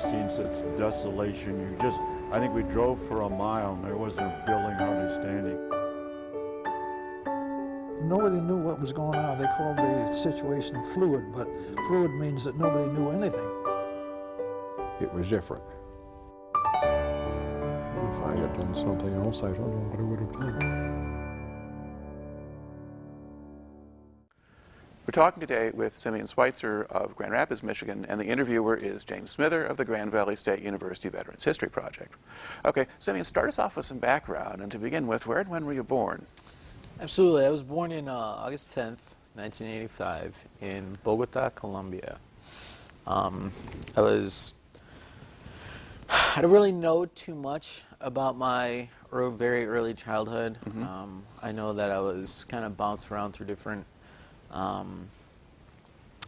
seen such desolation. I think we drove for a mile and there wasn't a building hardly standing. Nobody knew what was going on. They called the situation fluid, but fluid means that nobody knew anything. It was different. If I had done something else, I don't know what I would have done. We're talking today with Simeon Switzer of Grand Rapids, Michigan, and the interviewer is James Smither of the Grand Valley State University Veterans History Project. Okay, Simeon, start us off with some background, and to begin with, where and when were you born? Absolutely. I was born in August 10th, 1985, in Bogota, Colombia. I don't really know too much about my very early childhood. I know that I was kind of bounced around through different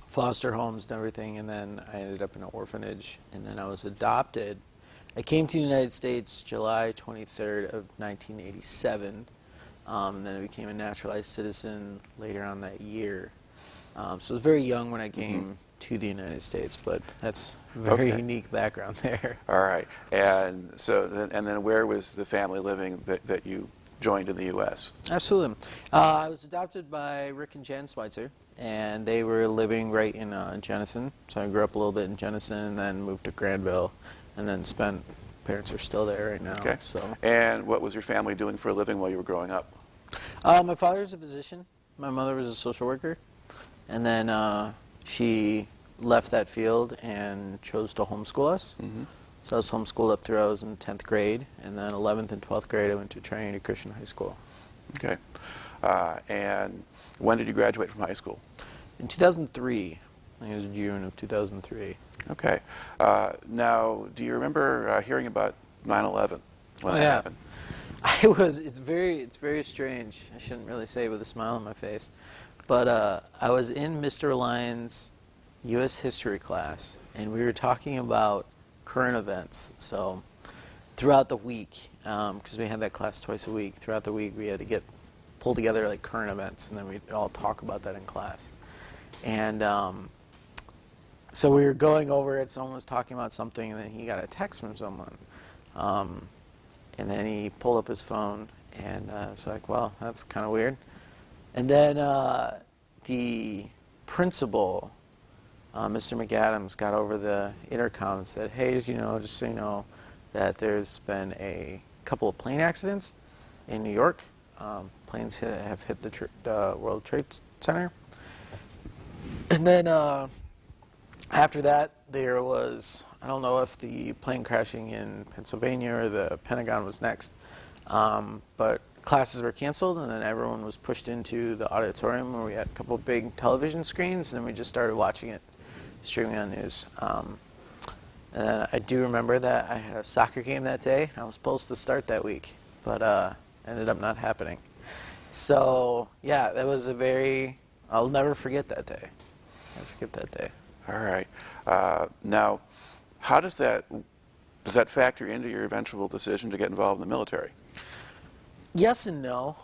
foster homes and everything, and then I ended up in an orphanage, and then I was adopted. I came to the United States July 23rd of 1987, and then I became a naturalized citizen later on that year. So I was very young when I came to the United States, but that's a very unique background there. All right, and so then where was the family living that you joined in the U.S.? Absolutely. I was adopted by Rick and Jan Switzer, and they were living right in Jenison. So I grew up a little bit in Jenison and then moved to Grandville, and then parents are still there right now. Okay. So. And what was your family doing for a living while you were growing up? My father's a physician. My mother was a social worker. And then she left that field and chose to homeschool us. So I was homeschooled up through I was in 10th grade, and then 11th and 12th grade I went to Trinity Christian High School. Okay. And when did you graduate from high school? In 2003. I think it was June of 2003. Okay. Now, do you remember hearing about 9/11 when that happened? It's very strange. I shouldn't really say it with a smile on my face. But I was in Mr. Lyon's U.S. history class, and we were talking about current events. So throughout the week, because we had that class twice a week, throughout the week we had to pull together like current events, and then we'd all talk about that in class. And so we were going over it, someone was talking about something, and then he got a text from someone. And then he pulled up his phone, and I was like, well, that's kind of weird. And then the principal, Mr. McAdams, got over the intercom and said, hey, just so you know, that there's been a couple of plane accidents in New York. Planes have hit the World Trade Center. And then after that, there was, I don't know if the plane crashing in Pennsylvania or the Pentagon was next, but classes were canceled, and then everyone was pushed into the auditorium where we had a couple of big television screens, and then we just started watching it, streaming on news. And then I do remember that I had a soccer game that day. I was supposed to start that week, but ended up not happening. So yeah, that was I'll never forget that day. Never forget that day. All right. Now, how does that factor into your eventual decision to get involved in the military? Yes and no.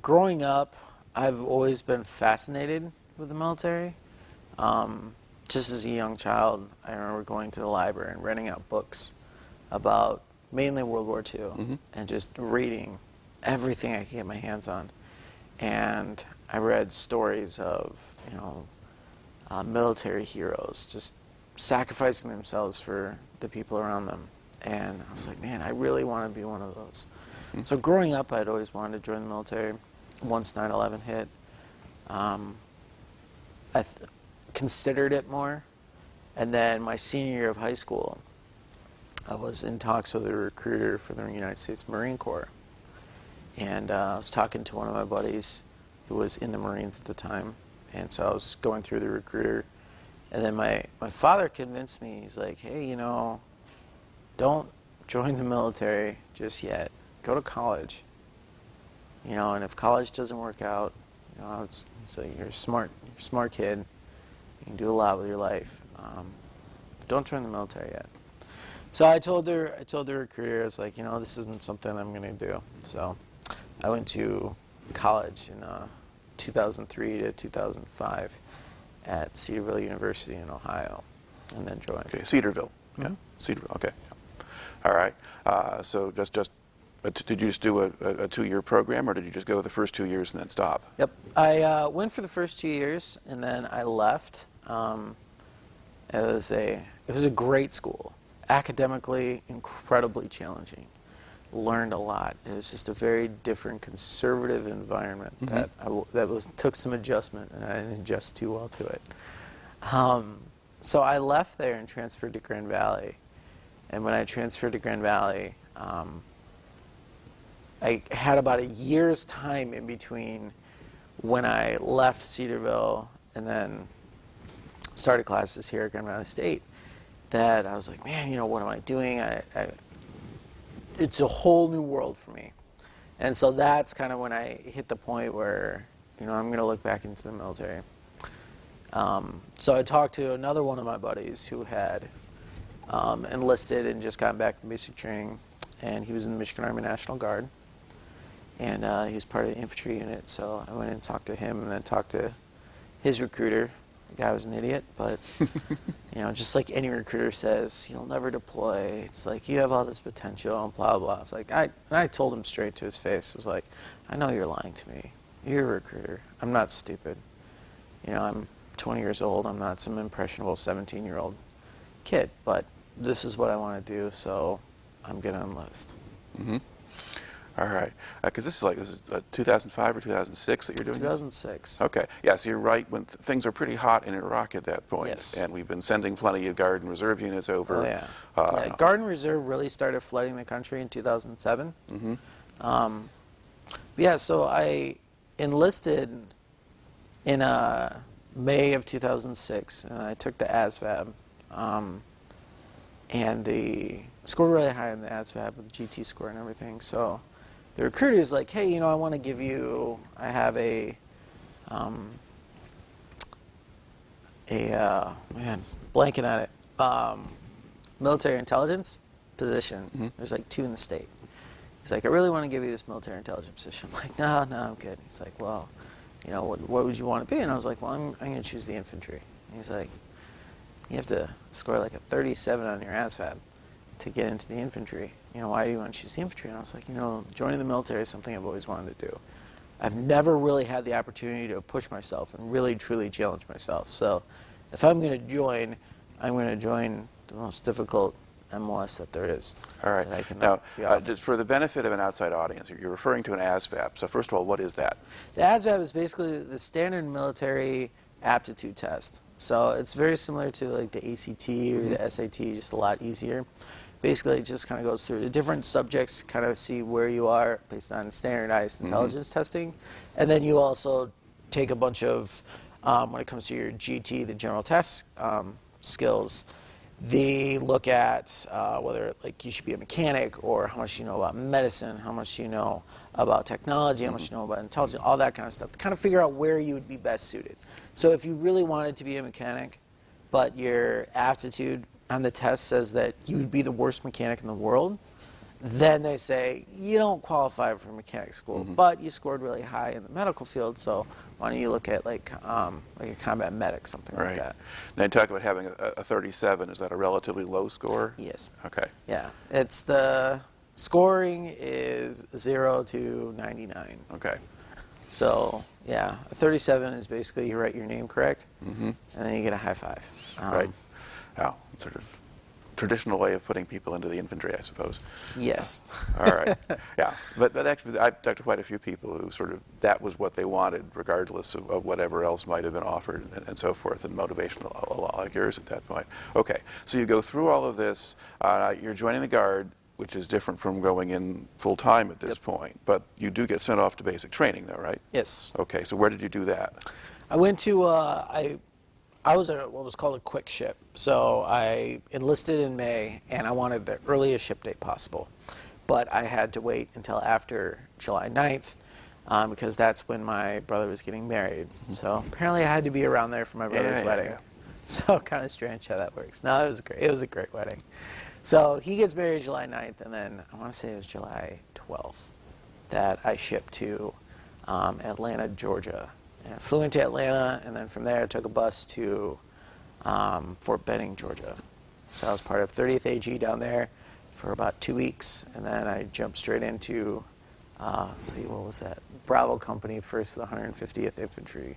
Growing up, I've always been fascinated with the military. Just as a young child, I remember going to the library and renting out books about mainly World War II and just reading everything I could get my hands on. And I read stories of, military heroes just sacrificing themselves for the people around them. And I was like, man, I really want to be one of those. So growing up, I'd always wanted to join the military. Once 9/11 hit, I considered it more. And then my senior year of high school, I was in talks with a recruiter for the United States Marine Corps. And I was talking to one of my buddies who was in the Marines at the time. And so I was going through the recruiter. And then my father convinced me. He's like, hey, don't join the military just yet. Go to college. And if college doesn't work out, so you're a smart kid. You can do a lot with your life. But don't join the military yet. So I told the recruiter, I was like, this isn't something I'm going to do. So I went to college in 2003 to 2005 at Cedarville University in Ohio, and then joined. Okay, Cedarville. Yeah, Cedarville. Okay. All right. So did you just do a 2-year program, or did you just go the first 2 years and then stop? Yep. I went for the first 2 years, and then I left. It was a great school, academically incredibly challenging. Learned a lot. It was just a very different conservative environment that took some adjustment, and I didn't adjust too well to it. So I left there and transferred to Grand Valley. And when I transferred to Grand Valley, I had about a year's time in between when I left Cedarville and then started classes here at Grand Valley State, that I was like, man, what am I doing? It's a whole new world for me. And so that's kind of when I hit the point where, I'm going to look back into the military. So I talked to another one of my buddies who had enlisted and just gotten back from basic training, and he was in the Michigan Army National Guard, and he was part of the infantry unit. So I went and talked to him, and then talked to his recruiter. The guy was an idiot, but just like any recruiter says, you'll never deploy. It's like, you have all this potential, and blah blah. It's like I told him straight to his face. It's like, I know you're lying to me. You're a recruiter. I'm not stupid. I'm 20 years old. I'm not some impressionable 17-year-old kid, but this is what I want to do, so I'm going to enlist. Mm-hmm. All right. Because this is 2005 or 2006 that you're doing 2006. This? Okay. Yeah, so you're right when things are pretty hot in Iraq at that point. Yes. And we've been sending plenty of Guard and Reserve units over. Oh, yeah. Guard and Reserve really started flooding the country in 2007. Mm-hmm. So I enlisted in May of 2006, and I took the ASVAB. And the scored really high in the ASVAB with the GT score and everything. So the recruiter is like, hey, I want to give you, I have blanking on it, military intelligence position. Mm-hmm. There's like 2 in the state. He's like, I really want to give you this military intelligence position. I'm like, no, I'm good. He's like, well, what would you want to be? And I was like, well, I'm going to choose the infantry. And he's like, you have to score like a 37 on your ASVAB to get into the infantry. Why do you want to choose the infantry? And I was like, joining the military is something I've always wanted to do. I've never really had the opportunity to push myself and really, truly challenge myself. So if I'm going to join, I'm going to join the most difficult MLS that there is. All right. Now, just for the benefit of an outside audience, you're referring to an ASVAB. So first of all, what is that? The ASVAB is basically the standard military aptitude test. So it's very similar to like the ACT or the SAT, just a lot easier. Basically, it just kind of goes through the different subjects, kind of see where you are based on standardized intelligence testing. And then you also take a bunch of, when it comes to your GT, the general test skills, they look at whether like you should be a mechanic, or how much you know about medicine, how much you know about technology, how much you know about intelligence, all that kind of stuff, to kind of figure out where you would be best suited. So if you really wanted to be a mechanic, but your aptitude on the test says that you would be the worst mechanic in the world, then they say, you don't qualify for mechanic school, but you scored really high in the medical field, so why don't you look at like a combat medic, something like that. Now you talk about having a 37. Is that a relatively low score? Yes. Okay. Yeah. It's the scoring is 0 to 99. Okay. So, yeah, a 37 is basically you write your name correct, and then you get a high five. Right. Now, sort of traditional way of putting people into the infantry, I suppose. Yes. All right. Yeah. But actually, I've talked to quite a few people who sort of, that was what they wanted, regardless of whatever else might have been offered and so forth, and motivation a lot like yours at that point. Okay. So you go through all of this. You're joining the Guard, which is different from going in full-time at this point. But you do get sent off to basic training, though, right? Yes. Okay. So where did you do that? I went to, I was at what was called a quick ship. So I enlisted in May, and I wanted the earliest ship date possible. But I had to wait until after July 9th, because that's when my brother was getting married. So apparently I had to be around there for my brother's wedding. Yeah. So kind of strange how that works. No, it was great. It was a great wedding. So he gets married July 9th, and then I want to say it was July 12th that I shipped to Atlanta, Georgia. And I flew into Atlanta, and then from there I took a bus to Fort Benning, Georgia. So I was part of 30th AG down there for about 2 weeks, and then I jumped straight into, let's see, what was that? Bravo Company, 1st the 150th Infantry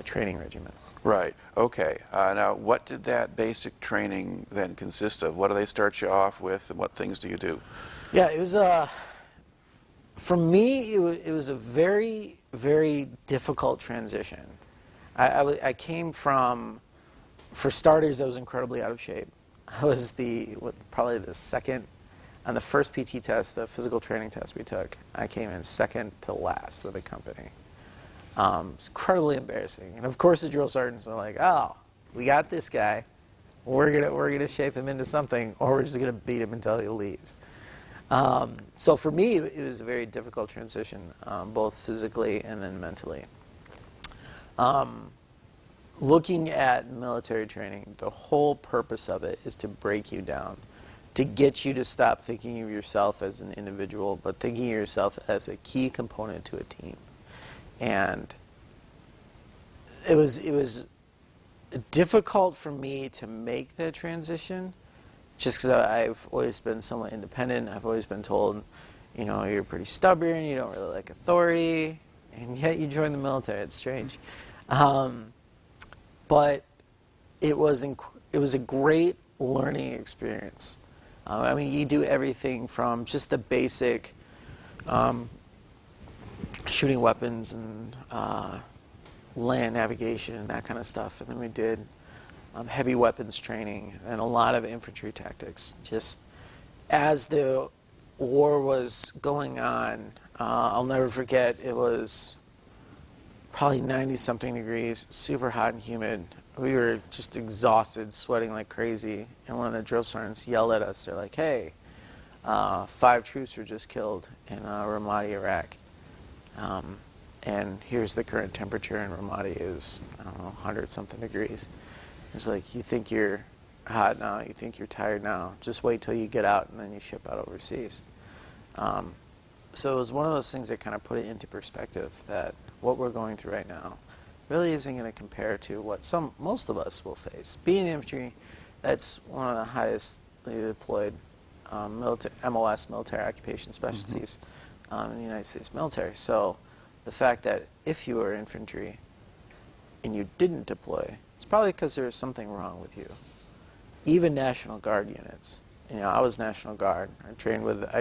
Training Regiment. Right. Okay. Now, what did that basic training then consist of? What do they start you off with, and what things do you do? Yeah, it was for me, it was a very, very difficult transition. I came from, for starters, I was incredibly out of shape. I was probably the second, on the first PT test, the physical training test we took, I came in second to last with the company. It's incredibly embarrassing. And of course the drill sergeants were like, oh, we got this guy. We're gonna shape him into something, or we're just gonna beat him until he leaves. So for me, it was a very difficult transition, both physically and then mentally. Looking at military training, the whole purpose of it is to break you down, to get you to stop thinking of yourself as an individual, but thinking of yourself as a key component to a team. And it was difficult for me to make that transition, just because I've always been somewhat independent. I've always been told, you know, you're pretty stubborn, you don't really like authority, and yet you join the military. It's strange. But it was a great learning experience. I mean, you do everything from just the basic shooting weapons and land navigation and that kind of stuff. And then we did heavy weapons training and a lot of infantry tactics. Just as the war was going on, I'll never forget, it was probably 90-something degrees, super hot and humid. We were just exhausted, sweating like crazy. And one of the drill sergeants yelled at us. They're like, hey, 5 troops were just killed in Ramadi, Iraq. And here's the current temperature in Ramadi is, I don't know, 100-something degrees. It's like, you think you're hot now, you think you're tired now, just wait till you get out and then you ship out overseas. So it was one of those things that kind of put it into perspective that what we're going through right now really isn't going to compare to what most of us will face. Being in infantry, that's one of the highest deployed MOS, military occupation specialties, in the United States military. So the fact that if you were infantry and you didn't deploy, it's probably because there was something wrong with you. Even National Guard units. You know, I was National Guard. I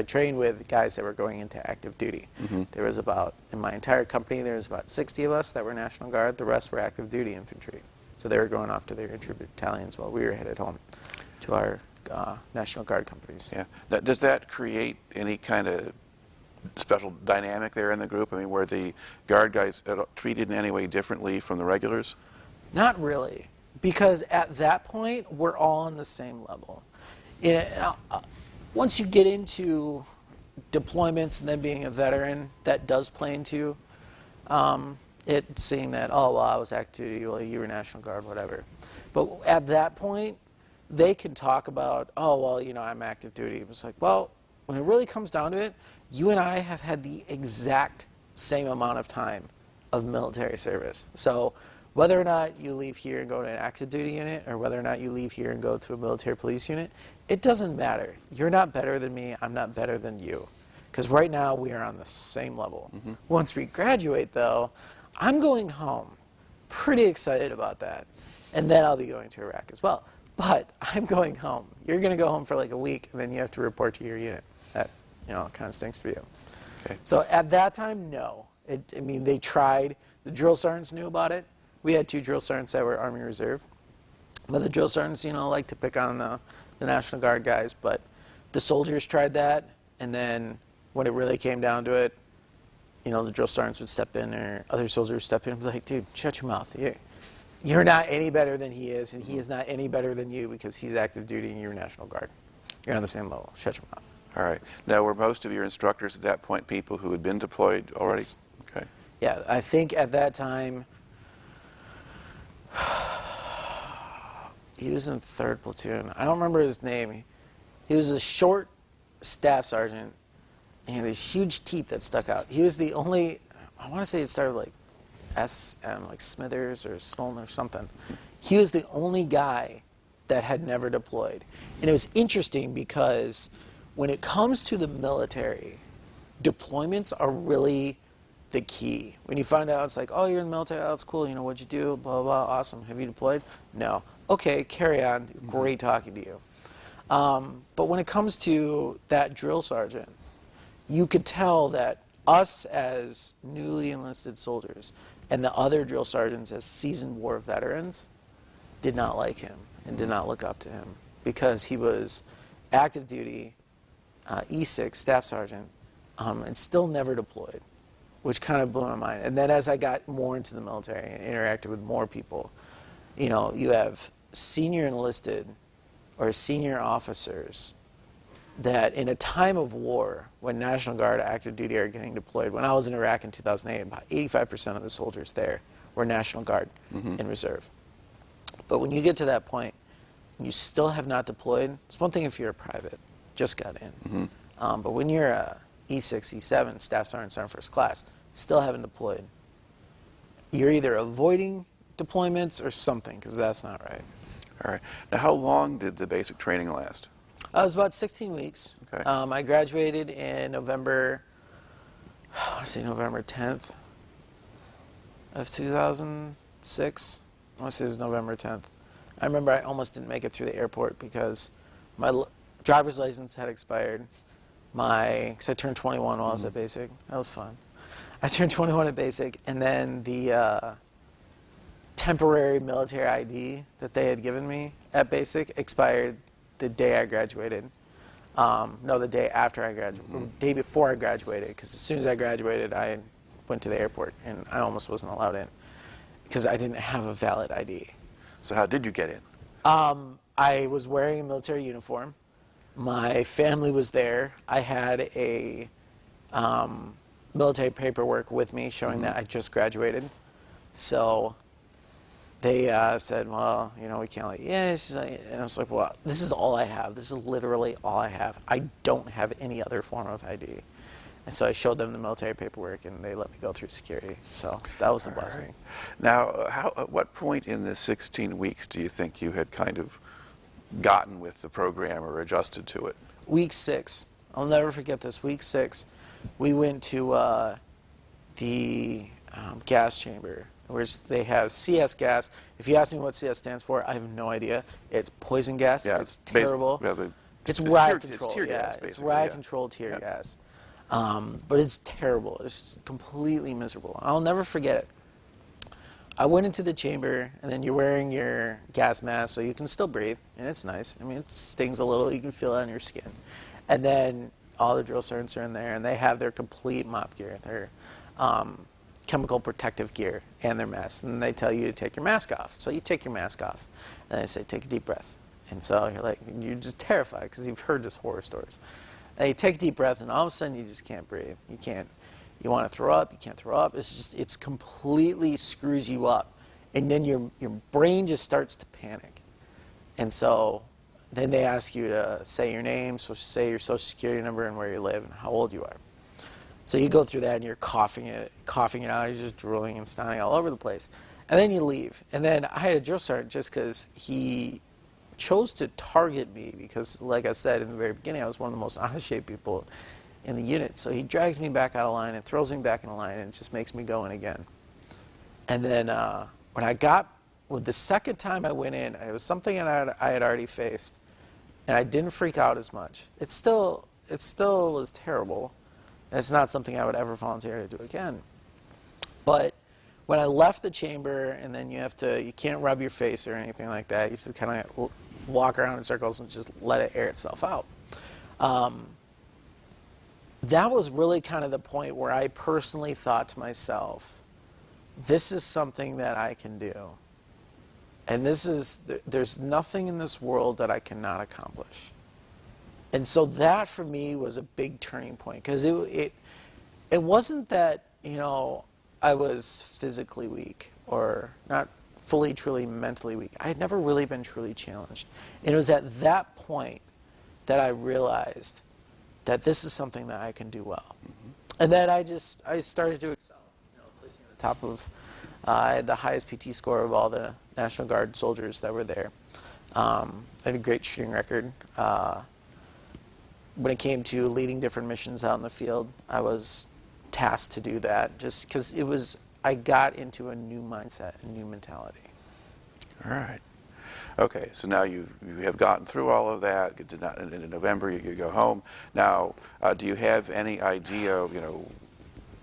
trained with guys that were going into active duty. There was in my entire company, there was about 60 of us that were National Guard. The rest were active duty infantry. So they were going off to their infantry battalions while we were headed home to our National Guard companies. Yeah. Now, does that create any kind of special dynamic there in the group? I mean, were the Guard guys treated in any way differently from the regulars? Not really, because at that point, we're all on the same level. Once you get into deployments and then being a veteran, that does play into it, seeing that, oh, well, I was active duty, well, you were National Guard, whatever. But at that point, they can talk about, oh, well, you know, I'm active duty. It's like, well, when it really comes down to it, you and I have had the exact same amount of time of military service. So whether or not you leave here and go to an active duty unit, or whether or not you leave here and go to a military police unit, it doesn't matter. You're not better than me, I'm not better than you. Because right now we are on the same level. Once we graduate, though, I'm going home. Pretty excited about that. And then I'll be going to Iraq as well. But I'm going home. You're going to go home for like a week, and then you have to report to your unit. That, you know, kind of stinks for you. Okay. So at that time, no. I mean, they tried. The drill sergeants knew about it. We had 2 drill sergeants that were Army Reserve. But the drill sergeants, you know, like to pick on the National Guard guys. But the soldiers tried that, and then when it really came down to it, you know, the drill sergeants would step in, or other soldiers would step in and be like, dude, shut your mouth. You're not any better than he is, and he is not any better than you because he's active duty and you're National Guard. You're on the same level. Shut your mouth. All right. Now, were most of your instructors at that point people who had been deployed already? Yes. Okay. Yeah, I think at that time, he was in 3rd platoon. I don't remember his name. He was a short staff sergeant, and he had these huge teeth that stuck out. He was the only, I want to say it started like SM, like Smithers or Smoln or something. He was the only guy that had never deployed. And it was interesting because when it comes to the military, deployments are really the key. When you find out, it's like, oh, you're in the military, oh, that's cool, you know, what'd you do, blah, blah, blah, awesome. Have you deployed? No. Okay, carry on, great talking to you. But when it comes to that drill sergeant, you could tell that us as newly enlisted soldiers and the other drill sergeants as seasoned war veterans did not like him and did not look up to him because he was active duty, E6, staff sergeant, and still never deployed, which kind of blew my mind. And then as I got more into the military and interacted with more people, you know, you have senior enlisted or senior officers that in a time of war, when National Guard active duty are getting deployed, when I was in Iraq in 2008, about 85% of the soldiers there were National Guard and Reserve. But when you get to that point, you still have not deployed. It's one thing if you're a private, just got in. But when you're a E6, E7, Staff Sergeant, Sergeant First Class, still haven't deployed, you're either avoiding deployments or something, because that's not right. All right. Now, how long did the basic training last? It was about 16 weeks. Okay. I graduated in November, I want to say November 10th of 2006. I want to say it was November 10th. I remember I almost didn't make it through the airport because my driver's license had expired. Because I turned 21 while I was at basic. That was fun. I turned 21 at basic, and then the temporary military ID that they had given me at basic expired the day I graduated. No, the day after I graduated, the day before I graduated, because as soon as I graduated, I went to the airport, and I almost wasn't allowed in because I didn't have a valid ID. So how did you get in? I was wearing a military uniform. My family was there. I had a military paperwork with me showing that I just graduated. So they said, well, you know, we can't let you in. And I was like, well, this is all I have. This is literally all I have. I don't have any other form of ID. And so I showed them the military paperwork, and they let me go through security. So that was a blessing. Right. Now, at what point in the 16 weeks do you think you had kind of gotten with the program or adjusted to it? Week 6. I'll never forget this. Week 6, we went to the gas chamber, where they have CS gas. If you ask me what CS stands for, I have no idea. It's poison gas. Yeah, it's terrible. It's riot control. It's tear gas, it's riot control tear gas. But it's terrible. It's completely miserable. I'll never forget it. I went into the chamber, and then you're wearing your gas mask, so you can still breathe, and it's nice. I mean, it stings a little. You can feel it on your skin. And then all the drill sergeants are in there, and they have their complete MOP gear, their chemical protective gear, and their masks. And they tell you to take your mask off. So you take your mask off, and they say, take a deep breath. And so you're just terrified because you've heard just horror stories. And you take a deep breath, and all of a sudden you just can't breathe. You can't. You want to throw up, you can't throw up. It's completely screws you up. And then your brain just starts to panic. And so then they ask you to say your name, so say your social security number and where you live and how old you are. So you go through that and you're coughing it out, you're just drooling and snotting all over the place. And then you leave. And then I had a drill sergeant just because he chose to target me because, like I said in the very beginning, I was one of the most out-of-shape people in the unit. So he drags me back out of line and throws me back in the line and just makes me go in again. And then when I got, with the second time I went in, it was something that I had already faced, and I didn't freak out as much. It still was terrible. And it's not something I would ever volunteer to do again. But when I left the chamber, and then you can't rub your face or anything like that. You just kind of walk around in circles and just let it air itself out. That was really kind of the point where I personally thought to myself, this is something that I can do. And there's nothing in this world that I cannot accomplish. And so that for me was a big turning point because it wasn't that, I was physically weak or not fully, truly mentally weak. I had never really been truly challenged. And it was at that point that I realized that this is something that I can do well. And then I started to excel, placing at the top of, I had the highest PT score of all the National Guard soldiers that were there. I had a great shooting record. When it came to leading different missions out in the field, I was tasked to do that just because I got into a new mindset, a new mentality. All right. Okay, so now you have gotten through all of that. In November, you go home. Now, do you have any idea,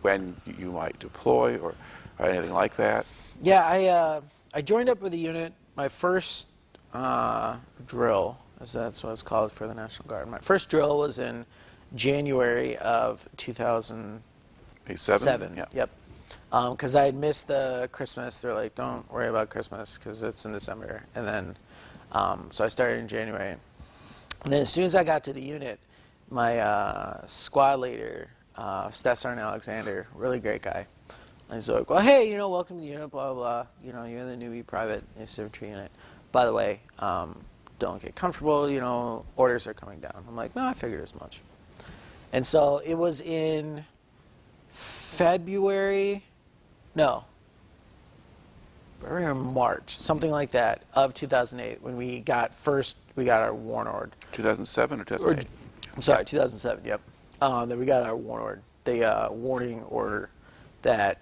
when you might deploy or anything like that? Yeah, I joined up with a unit. My first drill, as that's what it's called for the National Guard. My first drill was in January of 2007. Yeah. Yep. Because I had missed the Christmas. They're like, don't worry about Christmas because it's in December. And then, so I started in January. And then as soon as I got to the unit, my squad leader, Staff Sergeant Alexander, really great guy. And he's like, well, hey, welcome to the unit, blah, blah, blah. You're the newbie private in the infantry unit. By the way, don't get comfortable, orders are coming down. I'm like, no, I figured as much. And so it was in February or March, something like that, of 2008 when we got our warrant order. 2007 or 2008? I'm sorry, 2007, yep. Then we got our warrant order, the warning order that,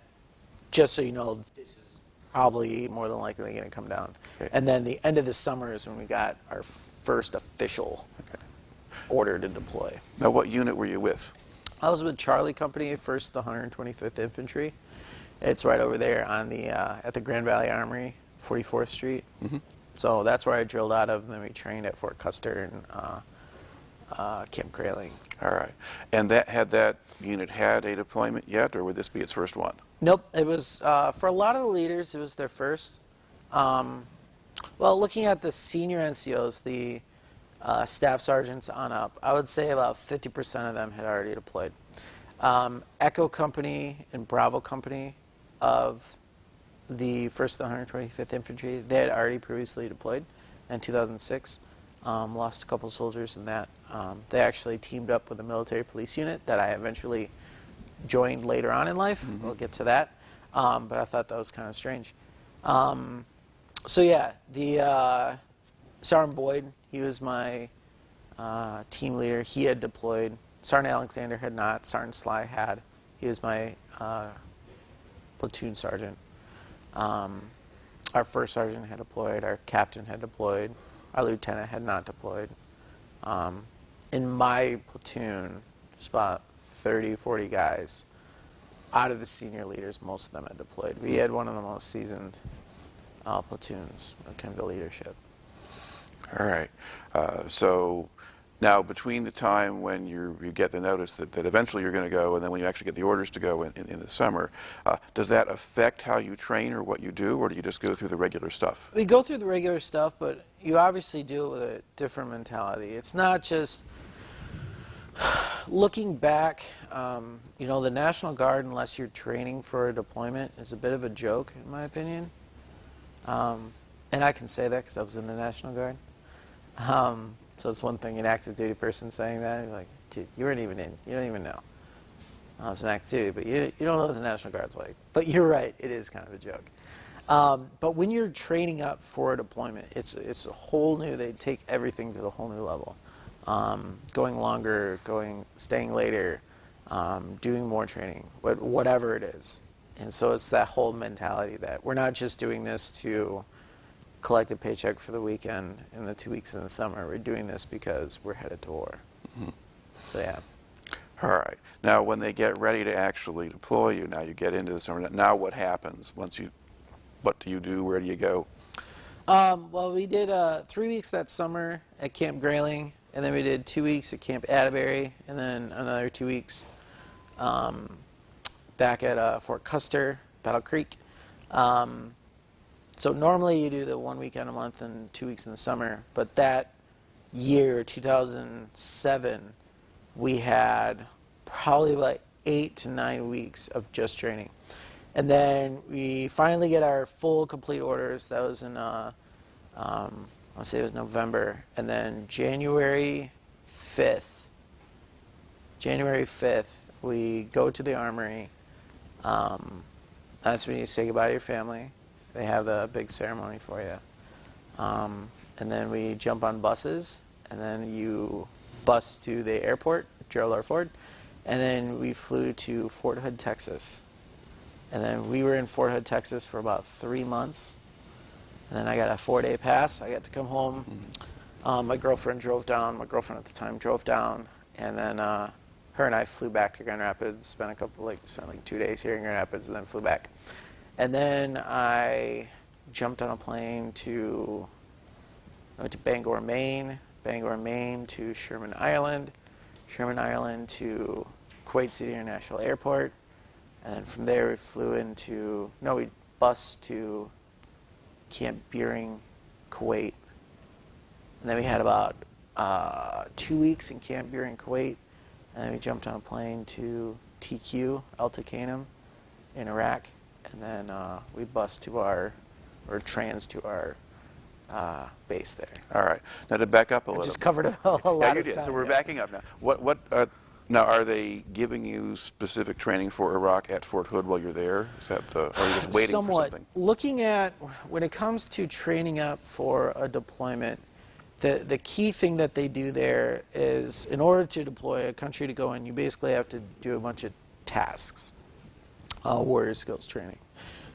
just so you know, this is probably more than likely going to come down. Okay. And then the end of the summer is when we got our first official order to deploy. Now, what unit were you with? I was with Charlie Company, 1st the 125th Infantry. It's right over there on the at the Grand Valley Armory, 44th Street. Mm-hmm. So that's where I drilled out of, and then we trained at Fort Custer and Camp Grayling. All right. And that unit had a deployment yet, or would this be its first one? Nope. It was, for a lot of the leaders, it was their first. Well, looking at the senior NCOs, the staff sergeants on up, I would say about 50% of them had already deployed. Echo Company and Bravo Company of the 1st the 125th Infantry, they had already previously deployed in 2006. Lost a couple soldiers in that. They actually teamed up with a military police unit that I eventually joined later on in life. Mm-hmm. We'll get to that. But I thought that was kind of strange. So yeah, the Sergeant Boyd, he was my team leader. He had deployed. Sergeant Alexander had not. Sergeant Sly had. He was my platoon sergeant. Our first sergeant had deployed. Our captain had deployed. Our lieutenant had not deployed. In my platoon, just about 30, 40 guys. Out of the senior leaders, most of them had deployed. We had one of the most seasoned platoons when it came to leadership. All right. So now, between the time when you get the notice that eventually you're going to go, and then when you actually get the orders to go in the summer, does that affect how you train or what you do, or do you just go through the regular stuff? We go through the regular stuff, but you obviously do it with a different mentality. It's not just looking back. The National Guard, unless you're training for a deployment, is a bit of a joke, in my opinion. And I can say that because I was in the National Guard. So it's one thing, an active duty person saying that. You're like, dude, you weren't even in. You don't even know. I was an active duty, but you don't know what the National Guard's like. But you're right, it is kind of a joke. But when you're training up for a deployment, it's a whole new, they take everything to a whole new level. Going longer, staying later, doing more training, whatever it is. And so it's that whole mentality that we're not just doing this to collect a paycheck for the weekend in the 2 weeks in the summer. We're doing this because we're headed to war. Mm-hmm. So yeah. All right. Now, when they get ready to actually deploy you, now you get into the summer. Now, what happens what do you do? Where do you go? Well, we did 3 weeks that summer at Camp Grayling, and then we did 2 weeks at Camp Atterbury, and then another 2 weeks back at Fort Custer, Battle Creek. So normally you do the 1 weekend a month and 2 weeks in the summer, but that year, 2007, we had probably about 8 to 9 weeks of just training. And then we finally get our full complete orders. That was in, I'll say it was November. And then January 5th, we go to the armory. That's when you say goodbye to your family. They have a big ceremony for you. and then we jump on buses, and then you bus to the airport, Gerald R. Ford, and then we flew to Fort Hood, Texas. And then we were in Fort Hood, Texas for about 3 months. And then I got a 4-day pass. I got to come home. My girlfriend drove down. My girlfriend at the time drove down. And then her and I flew back to Grand Rapids, spent 2 days here in Grand Rapids, and then flew back. And then I jumped on a plane I went to Bangor, Maine to Sherman Island to Kuwait City International Airport. And then from there we bused to Camp Buehring, Kuwait. And then we had about 2 weeks in Camp Buehring, Kuwait. And then we jumped on a plane to TQ, El Taqanim, in Iraq. And then we bused trans to our base there. All right. Now to back up a little. Just covered a lot Yeah, you of did. time. So we're backing up now. Now, are they giving you specific training for Iraq at Fort Hood while you're there? Or are you just waiting Somewhat. for something? Looking at, when it comes to training up for a deployment, the key thing that they do there is, in order to deploy a country to go in, you basically have to do a bunch of tasks, warrior skills training.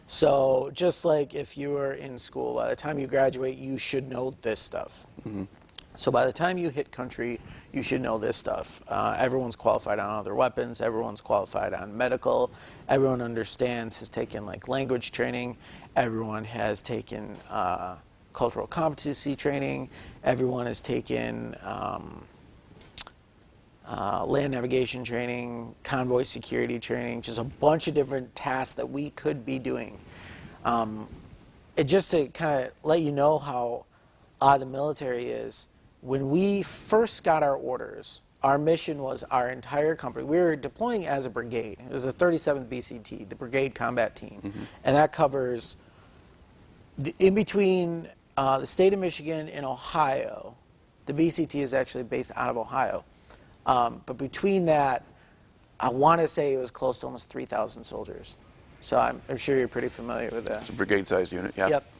So just like if you were in school, by the time you graduate, you should know this stuff. Mm-hmm. So by the time you hit country, you should know this stuff. Everyone's qualified on other weapons. Everyone's qualified on medical. Everyone has taken language training. Everyone has taken cultural competency training. Everyone has taken land navigation training, convoy security training, just a bunch of different tasks that we could be doing. Just to kind of let you know how odd the military is, when we first got our orders, our mission was our entire company. We were deploying as a brigade. It was the 37th BCT, the Brigade Combat Team. Mm-hmm. And that covers in between the state of Michigan and Ohio. The BCT is actually based out of Ohio. But between that, I want to say it was close to almost 3,000 soldiers. So I'm sure you're pretty familiar with that. It's a brigade-sized unit, yeah. Yep.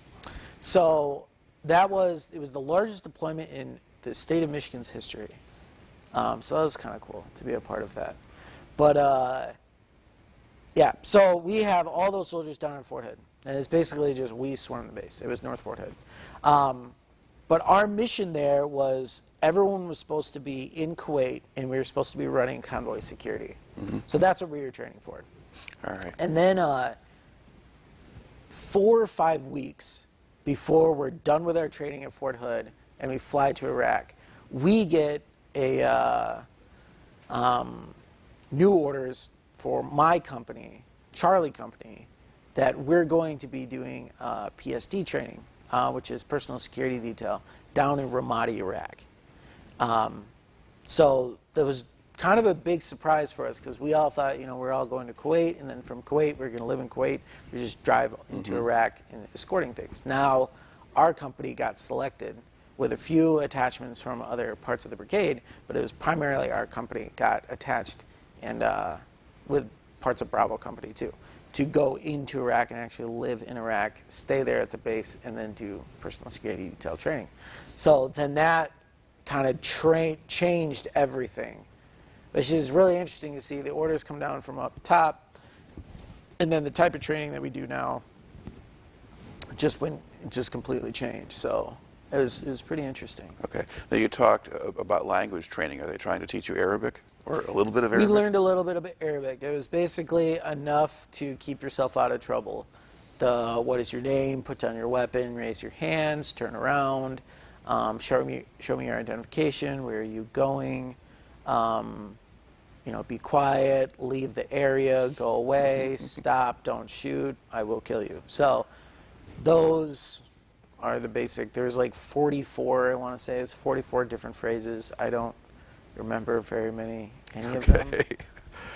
So it was the largest deployment in the state of Michigan's history. So that was kind of cool to be a part of that. But yeah, so we have all those soldiers down in Fort Hood. And it's basically just we swarm the base. It was North Fort Hood. But our mission there was everyone was supposed to be in Kuwait, and we were supposed to be running convoy security. Mm-hmm. So that's what we were training for. All right. And then 4 or 5 weeks before we're done with our training at Fort Hood and we fly to Iraq, we get new orders for my company, Charlie Company, that we're going to be doing PSD training, which is personal security detail, down in Ramadi, Iraq. So that was kind of a big surprise for us because we all thought, we're all going to Kuwait, and then from Kuwait, we're going to live in Kuwait. We just drive into Iraq and escorting things. Now, our company got selected with a few attachments from other parts of the brigade, but it was primarily our company got attached, and with parts of Bravo Company too, to go into Iraq and actually live in Iraq, stay there at the base, and then do personal security detail training. So then that kind of changed everything, which is really interesting to see the orders come down from up top, and then the type of training that we do now just completely changed. So it was pretty interesting. Okay. Now you talked about language training. Are they trying to teach you Arabic or a little bit of Arabic? We learned a little bit of Arabic. It was basically enough to keep yourself out of trouble. What is your name? Put down your weapon. Raise your hands. Turn around. Show me your identification. Where are you going? Be quiet. Leave the area. Go away. Stop. Don't shoot. I will kill you. So those are the basic. There's 44, I want to say. It's 44 different phrases. I don't remember any of them.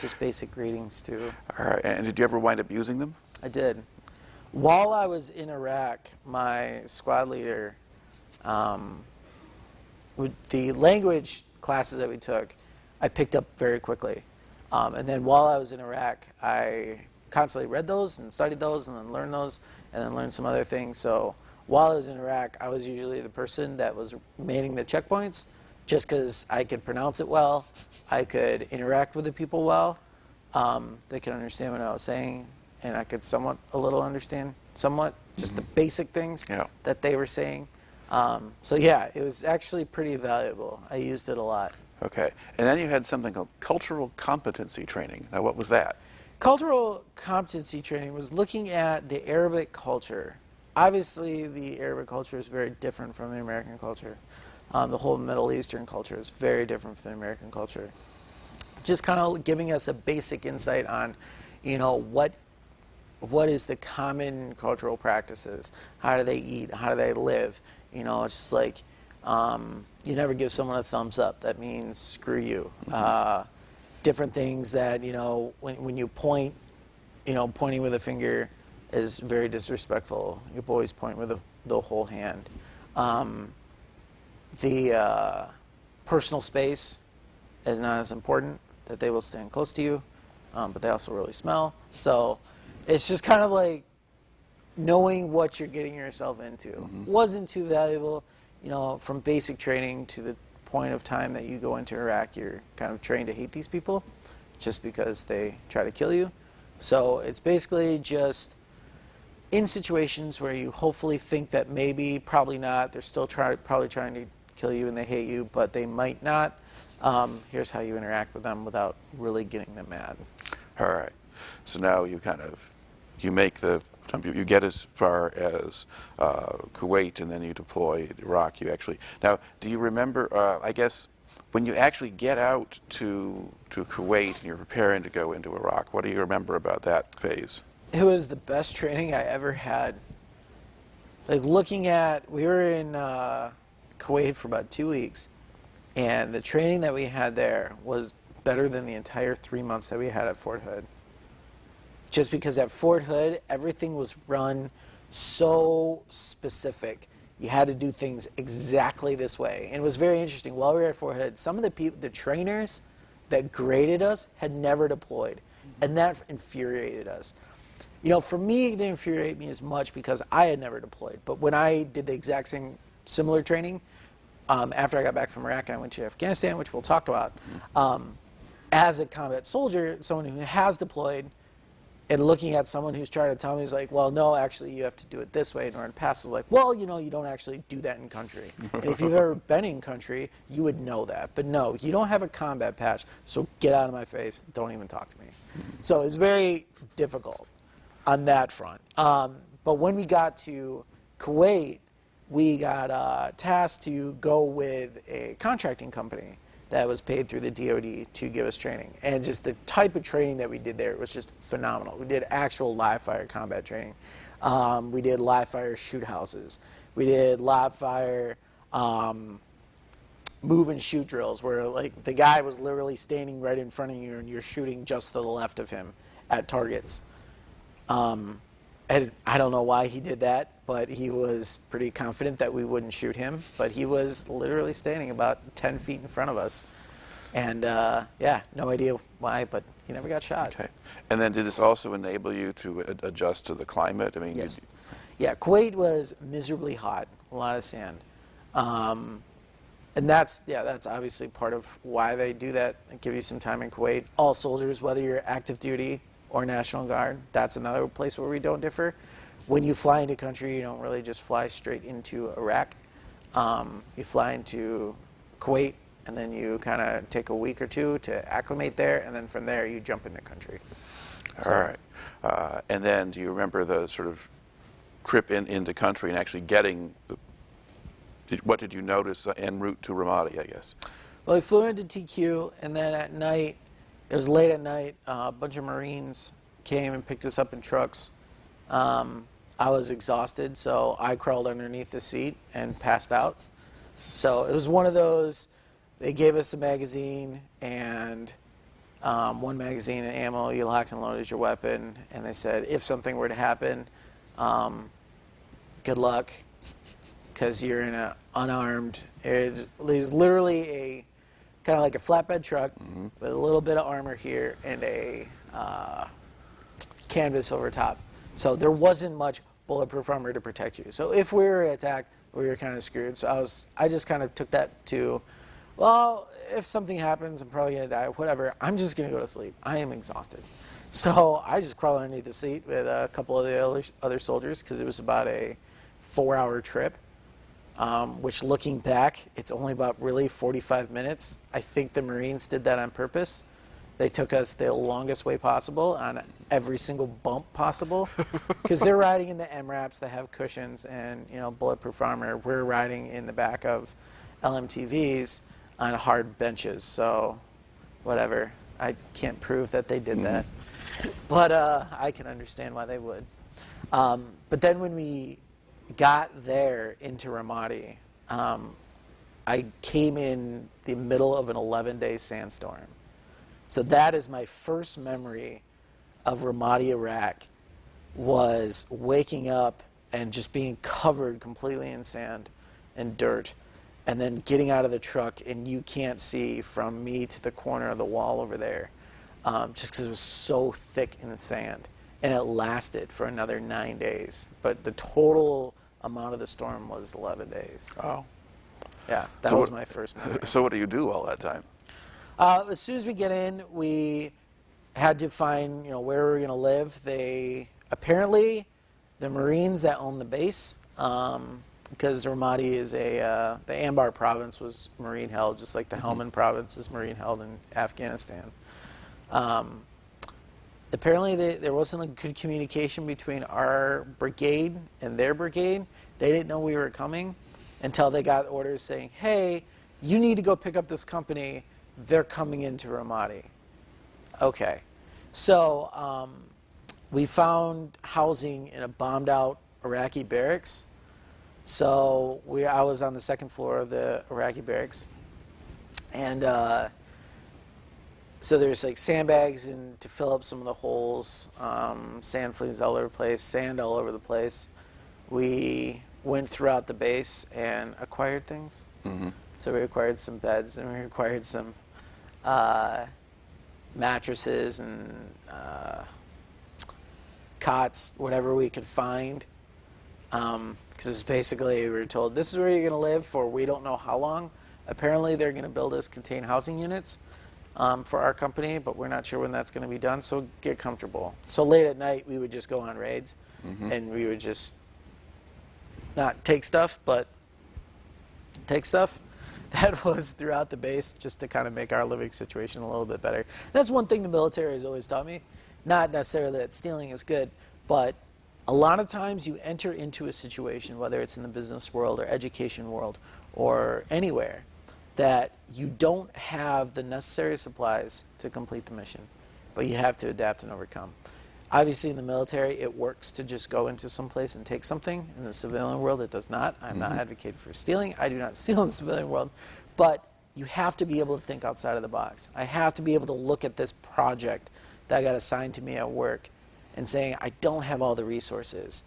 Just basic greetings, too. All right. And did you ever wind up using them? I did. While I was in Iraq, my squad leader, with the language classes that we took, I picked up very quickly. And then while I was in Iraq, I constantly read those and studied those and then learned those and then learned some other things. So while I was in Iraq, I was usually the person that was manning the checkpoints, just because I could pronounce it well, I could interact with the people well, they could understand what I was saying, and I could understand just the basic things that they were saying. So yeah, it was actually pretty valuable. I used it a lot. Okay. And then you had something called cultural competency training. Now, what was that? Cultural competency training was looking at the Arabic culture. Obviously, the Arabic culture is very different from the American culture. The whole Middle Eastern culture is very different from the American culture. Just kind of giving us a basic insight on, what is the common cultural practices? How do they eat? How do they live? It's just like you never give someone a thumbs up. That means screw you. Different things that, when you point, pointing with a finger is very disrespectful. You always point with the whole hand. The personal space is not as important, that they will stand close to you, but they also really smell. So it's just kind of like knowing what you're getting yourself into. Wasn't too valuable, from basic training to the point of time that you go into Iraq, you're kind of trained to hate these people just because they try to kill you. So it's basically just in situations where you hopefully think that maybe, probably not, they're still probably trying to kill you and they hate you, but they might not. Here's how you interact with them without really getting them mad. All right. So now you you get as far as Kuwait, and then you deploy Iraq. Now, do you remember, I guess, when you actually get out to Kuwait and you're preparing to go into Iraq, what do you remember about that phase? It was the best training I ever had. Like we were in Kuwait for about 2 weeks, and the training that we had there was better than the entire 3 months that we had at Fort Hood. Just because at Fort Hood, everything was run so specific. You had to do things exactly this way. And it was very interesting. While we were at Fort Hood, some of the trainers that graded us had never deployed. And that infuriated us. For me, it didn't infuriate me as much because I had never deployed. But when I did the exact same similar training, after I got back from Iraq and I went to Afghanistan, which we'll talk about, as a combat soldier, someone who has deployed, and looking at someone who's trying to tell me, he's like, well, no, actually, you have to do it this way in order to pass. It's like, well, you don't actually do that in country. And if you've ever been in country, you would know that. But no, you don't have a combat patch, so get out of my face. Don't even talk to me. So it's very difficult on that front. But when we got to Kuwait, we got tasked to go with a contracting company that was paid through the DoD to give us training. And just the type of training that we did there was just phenomenal. We did actual live fire combat training. We did live fire shoot houses. We did live fire move and shoot drills where like the guy was literally standing right in front of you and you're shooting just to the left of him at targets. And I don't know why he did that, but he was pretty confident that we wouldn't shoot him. But he was literally standing about 10 feet in front of us. And yeah, no idea why, but he never got shot. Okay. And then did this also enable you to adjust to the climate? I mean, yes. Yeah, Kuwait was miserably hot, a lot of sand. And that's obviously part of why they do that and give you some time in Kuwait. All soldiers, whether you're active duty or National Guard, that's another place where we don't differ. When you fly into country, you don't really just fly straight into Iraq. You fly into Kuwait, and then you kind of take a week or two to acclimate there, and then from there you jump into country. All right. And then do you remember the sort of trip into country and actually getting what did you notice en route to Ramadi, I guess? Well, we flew into TQ, and then at night, it was late at night, a bunch of Marines came and picked us up in trucks. I was exhausted, so I crawled underneath the seat and passed out. So it was one of those, they gave us a magazine and one magazine of ammo, you locked and loaded your weapon, and they said, if something were to happen, good luck, because you're in an unarmed, it was literally a kind of like a flatbed truck with a little bit of armor here and a canvas over top. So there wasn't much bulletproof armor to protect you. So if we were attacked, we were kind of screwed. So I just kind of took that to, well, if something happens, I'm probably going to die, whatever. I'm just going to go to sleep. I am exhausted. So I just crawled underneath the seat with a couple of the other soldiers because it was about a 4-hour trip, which looking back, it's only about really 45 minutes. I think the Marines did that on purpose. They took us the longest way possible on every single bump possible because they're riding in the MRAPs that have cushions and bulletproof armor. We're riding in the back of LMTVs on hard benches. So whatever. I can't prove that they did that. But I can understand why they would. But then when we got there into Ramadi, I came in the middle of an 11-day sandstorm. So that is my first memory of Ramadi, Iraq, was waking up and just being covered completely in sand and dirt, and then getting out of the truck and you can't see from me to the corner of the wall over there, just because it was so thick in the sand. And it lasted for another 9 days. But the total amount of the storm was 11 days. Oh. Yeah, that was my first memory. So what do you do all that time? As soon as we get in, we had to find, where we were going to live. Apparently, the Marines that own the base, because Ramadi is the Anbar province was Marine held, just like the Helmand province is Marine held in Afghanistan. Apparently, there wasn't a good communication between our brigade and their brigade. They didn't know we were coming until they got orders saying, hey, you need to go pick up this company. They're coming into Ramadi. Okay. So we found housing in a bombed out Iraqi barracks. So I was on the second floor of the Iraqi barracks. And so there's like sandbags to fill up some of the holes, sand fleas all over the place, sand all over the place. We went throughout the base and acquired things. So we acquired some beds and we acquired some mattresses and cots, whatever we could find. Because it's basically, we were told, this is where you're going to live for we don't know how long. Apparently they're going to build us contained housing units for our company, but we're not sure when that's going to be done, so get comfortable. So late at night, we would just go on raids, and we would just not take stuff, but take stuff. That was throughout the base, just to kind of make our living situation a little bit better. That's one thing the military has always taught me. Not necessarily that stealing is good, but a lot of times you enter into a situation, whether it's in the business world or education world or anywhere, that you don't have the necessary supplies to complete the mission, but you have to adapt and overcome. Obviously, in the military, it works to just go into some place and take something. In the civilian world, it does not. I'm not advocating for stealing. I do not steal in the civilian world. But you have to be able to think outside of the box. I have to be able to look at this project that got assigned to me at work and saying, I don't have all the resources.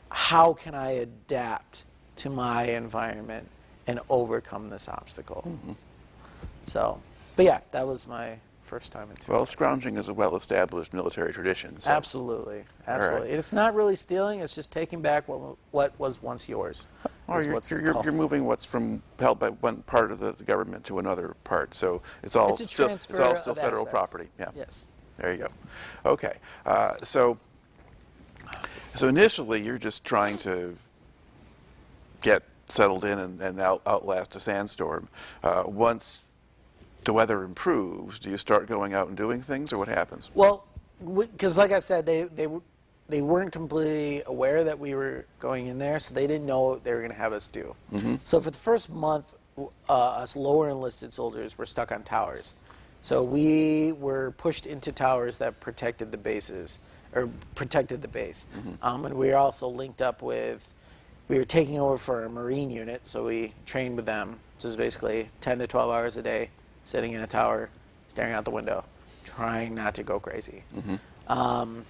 How can I adapt to my environment and overcome this obstacle? So, but yeah, that was my first time into it. Well, scrounging is a well-established military tradition. So. Absolutely, absolutely. Right. It's not really stealing; it's just taking back what was once yours. Or you're moving what's held by one part of the government to another part. So it's all still federal assets. property. Yeah. Yes. There you go. Okay. So initially, you're just trying to get settled in and outlast a sandstorm. Once the weather improves, do you start going out and doing things, or what happens? Well, because like I said, they weren't completely aware that we were going in there, so they didn't know what they were going to have us do. So for the first month, us lower enlisted soldiers were stuck on towers. So we were pushed into towers that protected the bases, or protected the base. And we were also linked up with, we were taking over for a Marine unit, so we trained with them. So it was basically 10 to 12 hours a day, sitting in a tower, staring out the window, trying not to go crazy. And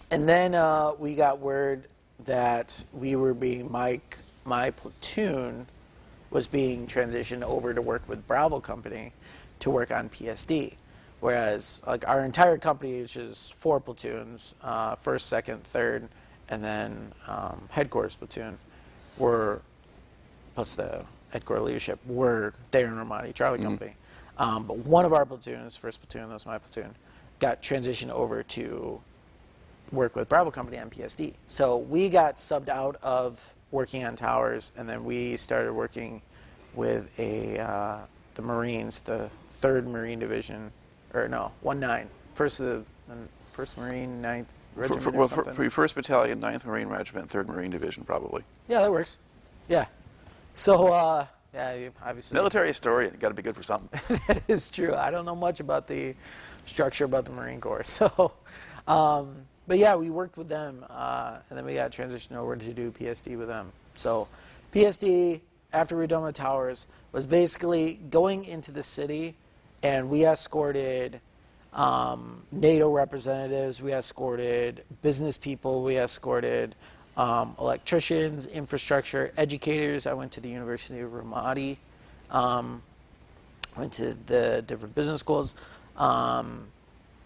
then we got word that we were being, my platoon was being transitioned over to work with Bravo Company to work on PSD. Whereas like our entire company, which is 4 platoons, 1st, 2nd, 3rd, and then headquarters platoon were, plus the headquarters leadership, were there in Ramadi, Charlie Company. But one of our platoons, first platoon, that was my platoon, got transitioned over to work with Bravo Company on PSD. So we got subbed out of working on towers, and then we started working with the Marines, the 3rd Marine Division, or no, 1-9, first Marine 9th Regiment or something. For your 1st Battalion, 9th Marine Regiment, 3rd Marine Division, probably. Yeah, that works. Yeah. So, yeah, you obviously... Military historian, got to be good for something. That is true. I don't know much about the structure about the Marine Corps. So, but yeah, we worked with them, and then we got transitioned over to do PSD with them. So PSD, after we were done with towers, was basically going into the city, and we escorted NATO representatives, we escorted business people, we escorted electricians, infrastructure, educators. I went to the University of Ramadi, went to the different business schools,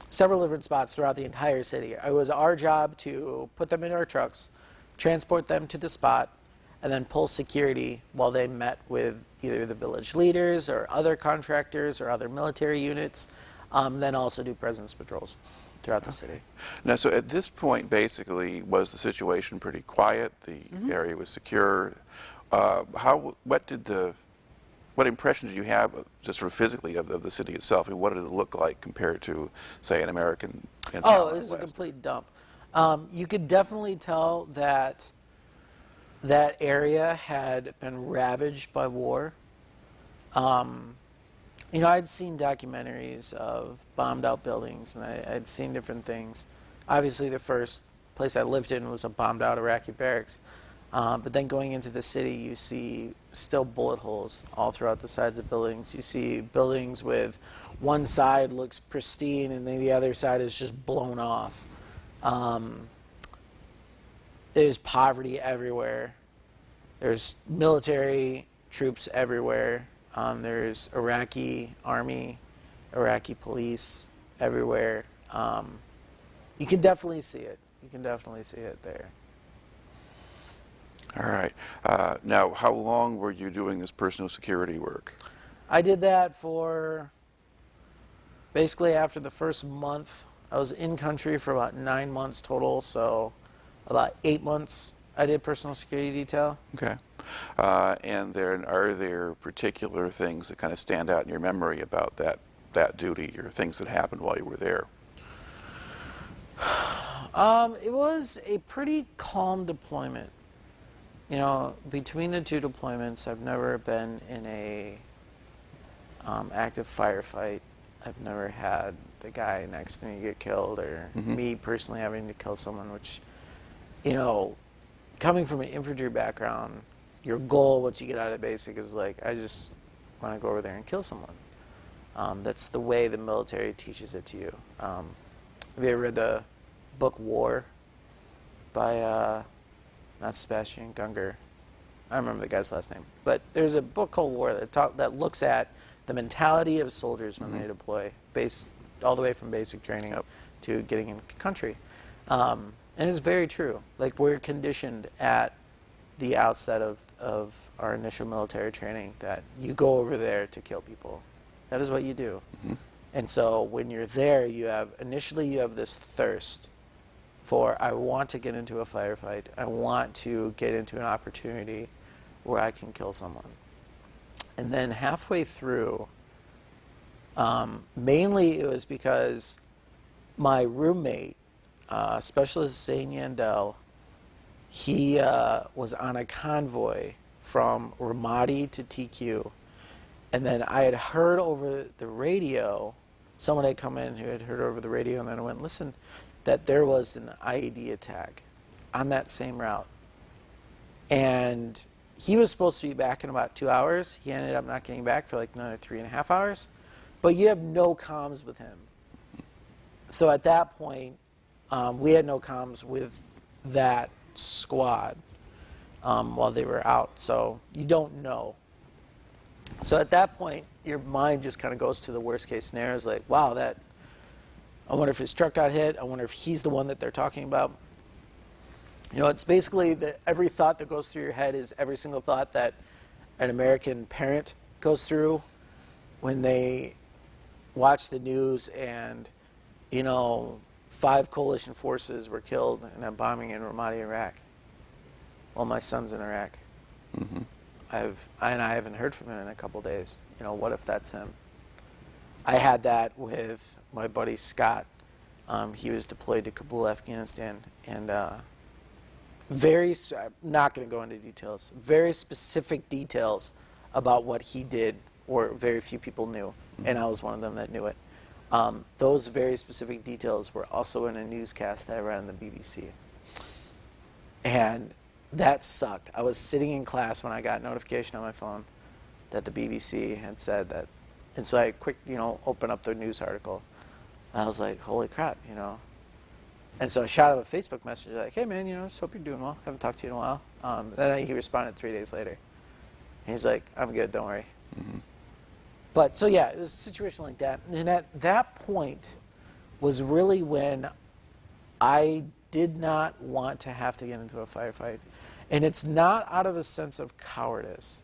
several different spots throughout the entire city. It was our job to put them in our trucks, transport them to the spot, and then pull security while they met with either the village leaders or other contractors or other military units, then also do presence patrols throughout the city. Now, so at this point, basically, was the situation pretty quiet? The area was secure. What impression did you have, just sort of physically, of the city itself? And what did it look like compared to, say, an American? Oh, it was a complete dump. You could definitely tell that that area had been ravaged by war. You know, I'd seen documentaries of bombed out buildings, and I'd seen different things. Obviously, the first place I lived in was a bombed out Iraqi barracks. But then going into the city, you see still bullet holes all throughout the sides of buildings. You see buildings with one side looks pristine and then the other side is just blown off. There's poverty everywhere. There's military troops everywhere. There's Iraqi army, Iraqi police everywhere. You can definitely see it. You can definitely see it there. All right. Now, how long were you doing this personal security work? I did that for basically after the first month. I was in country for about 9 months total, so about 8 months I did personal security detail. Okay. And are there particular things that kind of stand out in your memory about that duty, or things that happened while you were there? It was a pretty calm deployment. You know, between the two deployments, I've never been in a active firefight. I've never had the guy next to me get killed, or me personally having to kill someone, which, you know, coming from an infantry background, your goal once you get out of basic is like, I just want to go over there and kill someone. That's the way the military teaches it to you. Have you ever read the book War by... not Sebastian Junger. I don't remember the guy's last name. But there's a book called War that looks at the mentality of soldiers when they deploy, based all the way from basic training to getting in country. And it's very true. Like, we're conditioned at the outset of our initial military training that you go over there to kill people. That is what you do. And so when you're there, initially you have this thirst for, I want to get into a firefight. I want to get into an opportunity where I can kill someone. And then halfway through, mainly it was because my roommate, Specialist Zane Yandel, he was on a convoy from Ramadi to TQ. And then I had heard over the radio, someone had come in who had heard over the radio, and then I went, listen, that there was an IED attack on that same route. And he was supposed to be back in about 2 hours. He ended up not getting back for like another 3.5 hours. But you have no comms with him. So at that point, we had no comms with that squad while they were out. So you don't know. So at that point, your mind just kind of goes to the worst case scenarios, like, wow, I wonder if his truck got hit. I wonder if he's the one that they're talking about. You know, it's basically that every thought that goes through your head is every single thought that an American parent goes through when they watch the news and, you know, 5 coalition forces were killed in a bombing in Ramadi, Iraq. Well, my son's in Iraq. I haven't heard from him in a couple days. You know, what if that's him? I had that with my buddy Scott. He was deployed to Kabul, Afghanistan, and I'm not going to go into details, very specific details about what he did, or very few people knew, and I was one of them that knew it. Those very specific details were also in a newscast that I ran on the BBC. And that sucked. I was sitting in class when I got notification on my phone that the BBC had said that. And so I opened up the news article. And I was like, holy crap, you know. And so I shot him a Facebook message like, hey man, you know, just hope you're doing well. Haven't talked to you in a while. Then he responded 3 days later. And he's like, I'm good, don't worry. But so yeah, it was a situation like that. And at that point was really when I did not want to have to get into a firefight. And it's not out of a sense of cowardice.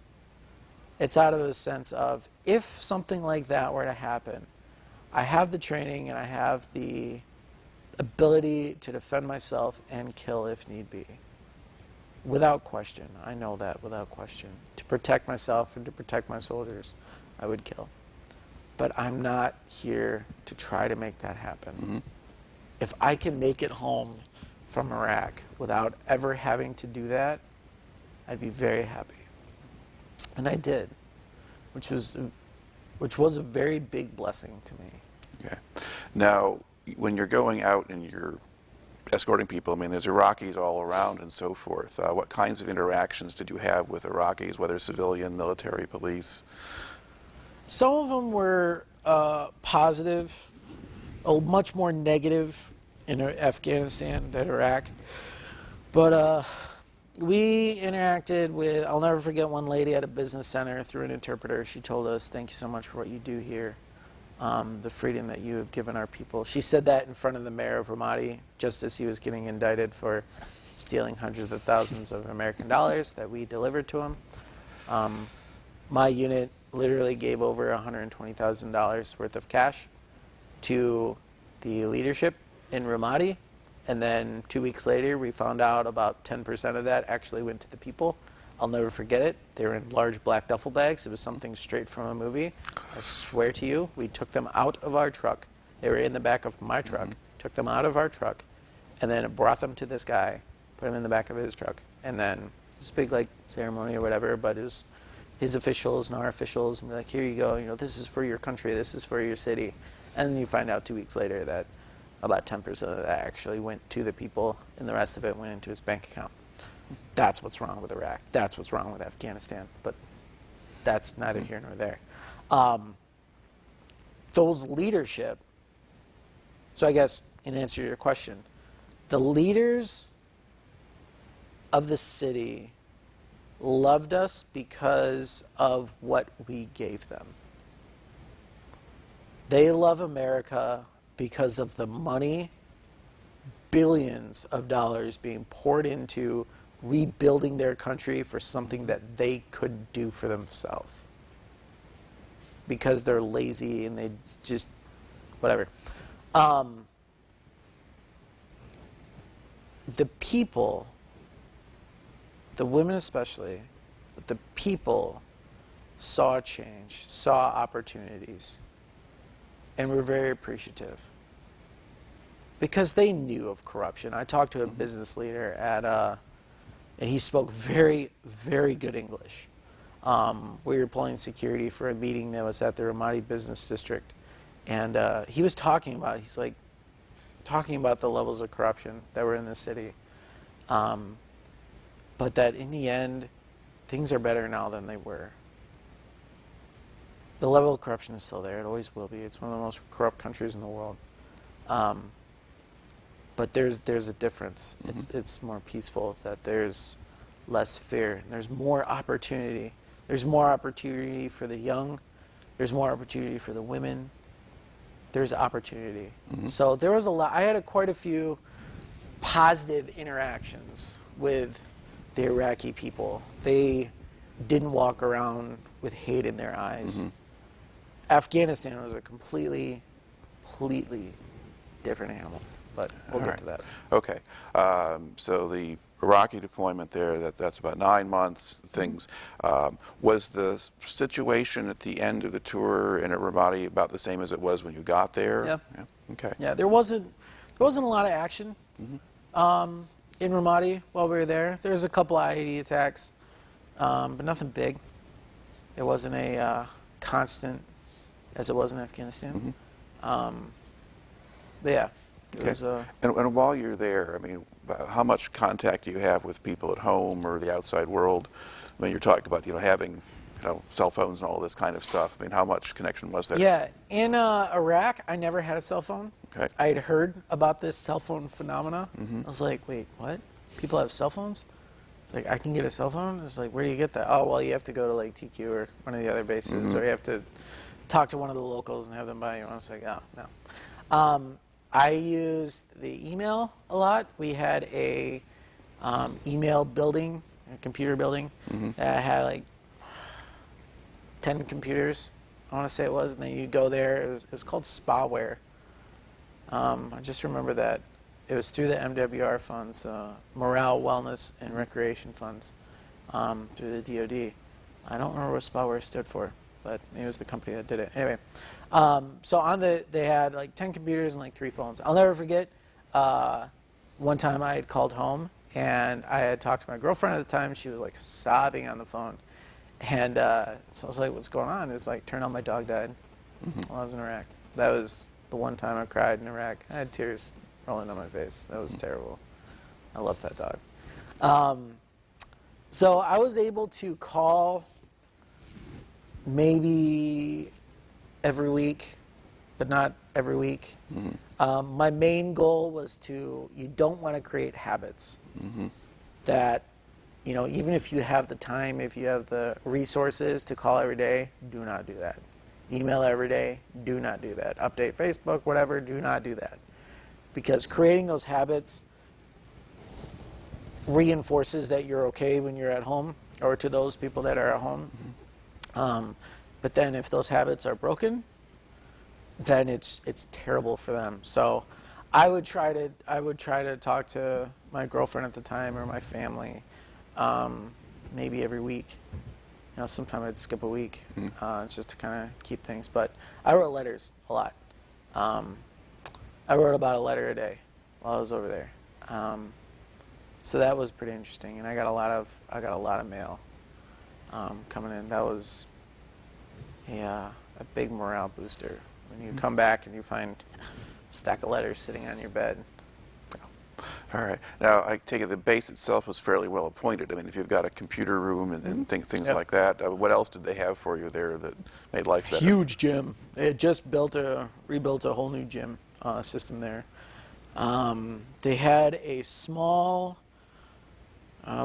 It's out of a sense of, if something like that were to happen, I have the training and I have the ability to defend myself and kill if need be. Without question. I know that without question. To protect myself and to protect my soldiers, I would kill. But I'm not here to try to make that happen. If I can make it home from Iraq without ever having to do that, I'd be very happy. And I did, which was a very big blessing to me. Okay. Now, when you're going out and you're escorting people, I mean, there's Iraqis all around and so forth. What kinds of interactions did you have with Iraqis, whether civilian, military, police? Some of them were positive, much more negative in Afghanistan than Iraq. But we interacted with, I'll never forget one lady at a business center through an interpreter. She told us, thank you so much for what you do here, the freedom that you have given our people. She said that in front of the mayor of Ramadi, just as he was getting indicted for stealing hundreds of thousands of American dollars that we delivered to him. My unit literally gave over $120,000 worth of cash to the leadership in Ramadi. And then 2 weeks later, we found out about 10% of that actually went to the people. I'll never forget it. They were in large black duffel bags. It was something straight from a movie. I swear to you, we took them out of our truck. They were in the back of my truck. Took them out of our truck, and then brought them to this guy, put them in the back of his truck. And then it was a big like ceremony or whatever, but it was his officials and our officials, and we're like, here you go, you know, this is for your country, this is for your city. And then you find out 2 weeks later that about 10% of that actually went to the people, and the rest of it went into his bank account. That's what's wrong with Iraq. That's what's wrong with Afghanistan. But that's neither here nor there. Those leadership, so I guess in answer to your question, the leaders of the city loved us because of what we gave them. They love America because of the money, billions of dollars being poured into rebuilding their country for something that they could do for themselves. Because they're lazy and they just, whatever. The people, the women especially, but the people saw change, saw opportunities, and were very appreciative. Because they knew of corruption. I talked to a business leader and he spoke very, very good English. We were pulling security for a meeting that was at the Ramadi Business District. And he was talking about the levels of corruption that were in the city. But that in the end, things are better now than they were. The level of corruption is still there. It always will be. It's one of the most corrupt countries in the world. But there's a difference. It's more peaceful, that there's less fear. There's more opportunity. There's more opportunity for the young. There's more opportunity for the women. There's opportunity. So there was a lot. I had quite a few positive interactions with the Iraqi people. They didn't walk around with hate in their eyes. Afghanistan was a completely different animal, but we'll get to that. Okay, so the Iraqi deployment there, that's about 9 months, things. Was the situation at the end of the tour in Ramadi about the same as it was when you got there? Yeah. Okay. Yeah, there wasn't a lot of action in Ramadi while we were there. There was a couple IED attacks, but nothing big. It wasn't a constant as it was in Afghanistan. But yeah, it was. And while you're there, I mean, how much contact do you have with people at home or the outside world? I mean, you're talking about having cell phones and all this kind of stuff. I mean, how much connection was there? Yeah, in Iraq, I never had a cell phone. Okay. I had heard about this cell phone phenomena. I was like, wait, what? People have cell phones? It's like, I can get a cell phone? It's like, where do you get that? Oh, well, you have to go to like TQ or one of the other bases, or you have to talk to one of the locals and have them buy you one. I was like, oh, no. I used the email a lot. We had a email building, a computer building that had like 10 computers, I want to say it was, and then you go there. It was called Spaware. I just remember that. It was through the MWR funds, Morale, Wellness, and Recreation funds, through the DoD. I don't remember what Spaware stood for, but it was the company that did it. Anyway, so they had like 10 computers and like 3 phones. I'll never forget, one time I had called home, and I had talked to my girlfriend at the time. She was like sobbing on the phone. And so I was like, what's going on? It's like, turned on, my dog died while I was in Iraq. That was the one time I cried in Iraq. I had tears rolling down my face. That was terrible. I loved that dog. So I was able to call maybe every week, but not every week. My main goal was you don't want to create habits that, even if you have the time, if you have the resources to call every day, do not do that. Email every day, do not do that. Update Facebook, whatever, do not do that. Because creating those habits reinforces that you're okay when you're at home, or to those people that are at home. But then if those habits are broken, then it's terrible for them. So I would try to talk to my girlfriend at the time or my family, maybe every week. Sometimes I'd skip a week just to kind of keep things. But I wrote letters a lot. I wrote about a letter a day while I was over there. So that was pretty interesting, and I got a lot of mail coming in. That was a big morale booster when you come back and you find a stack of letters sitting on your bed. All right. Now, I take it the base itself was fairly well appointed. I mean, if you've got a computer room and things like that, what else did they have for you there that made life better? Huge gym. They had just rebuilt a whole new gym system there. They had a small,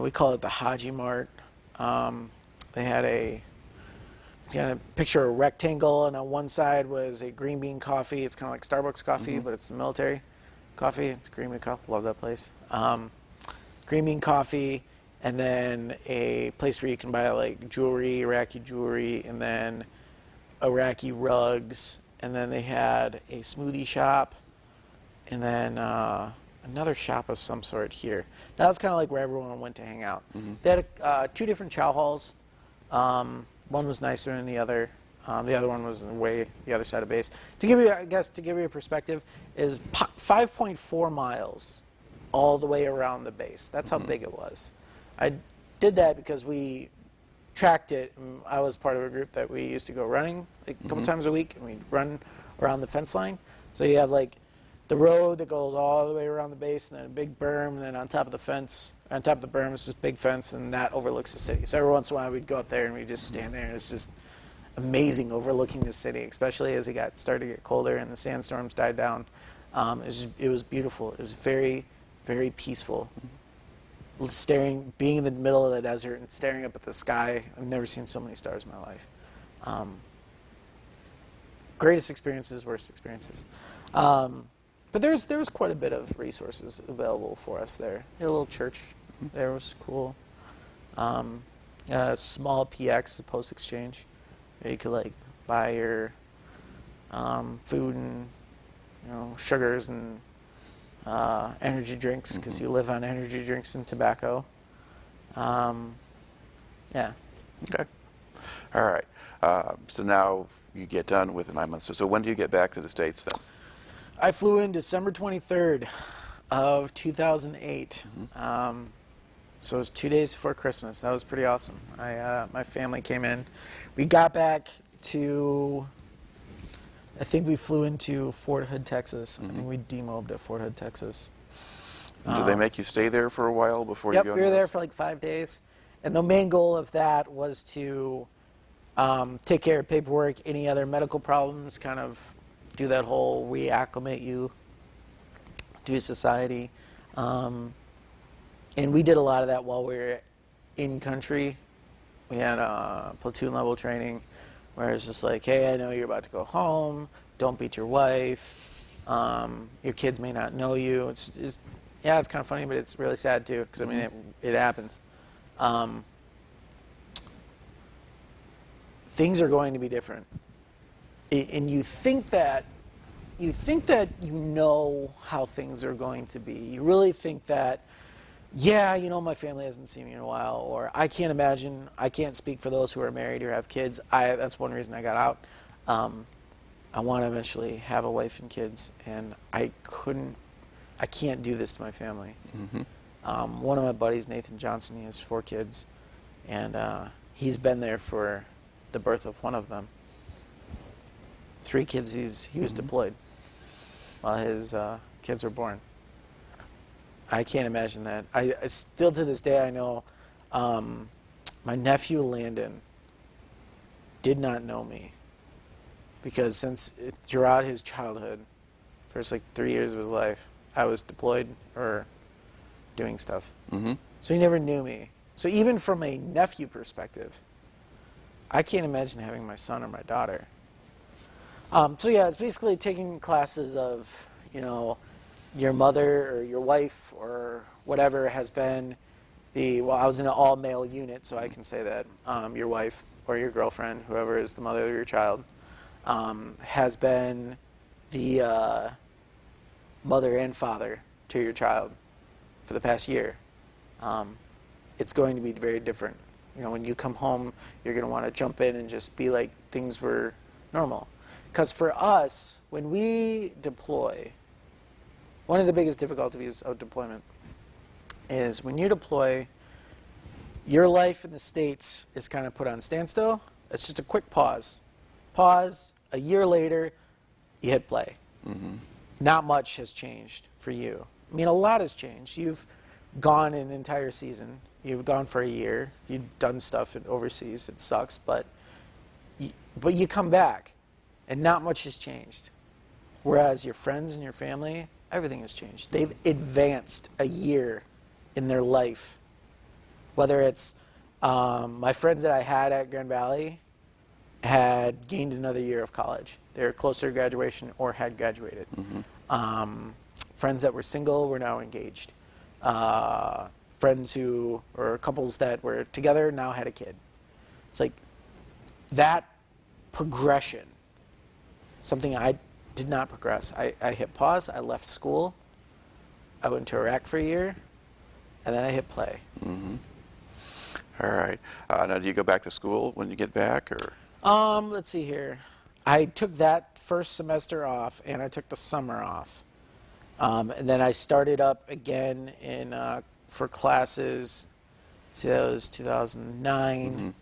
we call it the Haji Mart. They had it's got a picture of a rectangle, and on one side was a green bean coffee. It's kind of like Starbucks coffee, but it's the military coffee. It's green bean coffee. Love that place. Green bean coffee, and then a place where you can buy like jewelry, Iraqi jewelry, and then Iraqi rugs. And then they had a smoothie shop, and then another shop of some sort here. That was kind of like where everyone went to hang out. They had 2 different chow halls. One was nicer than the other. The other one was way the other side of base. To give you a perspective, is 5.4 miles all the way around the base. That's how big it was. I did that because we tracked it. And I was part of a group that we used to go running like a couple times a week, and we'd run around the fence line. So you have like the road that goes all the way around the base, and then a big berm, and then on top of the berm is this big fence, and that overlooks the city. So every once in a while we'd go up there and we'd just stand there, and it's just amazing overlooking the city, especially as it started to get colder and the sandstorms died down. It was beautiful. It was very, very peaceful. Being in the middle of the desert and staring up at the sky. I've never seen so many stars in my life. Greatest experiences, worst experiences. But there was quite a bit of resources available for us there. A little church there was cool. A small PX, a post exchange, where you could like buy your food and sugars and energy drinks because you live on energy drinks and tobacco. Yeah. Okay. All right. So now you get done with the 9 months. So when do you get back to the States then? I flew in December 23rd of 2008. So it was 2 days before Christmas. That was pretty awesome. My family came in. We got back to, I think we flew into Fort Hood, Texas. I think we demobbed at Fort Hood, Texas. And did they make you stay there for a while before Yep, you go? we were there for like 5 days. And the main goal of that was to take care of paperwork, any other medical problems, kind of do that whole reacclimate you to society. And we did a lot of that while we were in country. We had platoon level training where it's just like, hey, I know you're about to go home. Don't beat your wife. Your kids may not know you. It's kind of funny, but it's really sad too, because I mean, it happens. Things are going to be different, and you think that you know how things are going to be. You really think that, yeah, my family hasn't seen me in a while, or I can't imagine. I can't speak for those who are married or have kids. That's one reason I got out. I want to eventually have a wife and kids, and I can't do this to my family. One of my buddies, Nathan Johnson, he has 4 kids, and he's been there for the birth of one of them. 3 kids, he was deployed while his kids were born. I can't imagine that. I still to this day I know my nephew Landon did not know me because throughout his childhood, first like 3 years of his life, I was deployed or doing stuff. So he never knew me. So even from a nephew perspective, I can't imagine having my son or my daughter. So yeah, it's basically taking classes of, your mother or your wife or whatever has been I was in an all-male unit, so I can say that your wife or your girlfriend, whoever is the mother of your child, has been the mother and father to your child for the past year. It's going to be very different. When you come home, you're going to want to jump in and just be like things were normal. Because for us, when we deploy, one of the biggest difficulties of deployment is when you deploy, your life in the States is kind of put on standstill. It's just a quick pause. A year later, you hit play. Not much has changed for you. I mean, a lot has changed. You've gone an entire season. You've gone for a year. You've done stuff overseas. It sucks, but you come back, and not much has changed. Whereas your friends and your family, everything has changed. They've advanced a year in their life. Whether it's my friends that I had at Grand Valley had gained another year of college. They were closer to graduation or had graduated. Friends that were single were now engaged. Friends or couples that were together now had a kid. It's like that progression, something I did not progress. I hit pause, I left school, I went to Iraq for a year, and then I hit play. All right. Now, do you go back to school when you get back, or? Let's see here. I took that first semester off, and I took the summer off. And then I started up again for classes. See, that was 2009.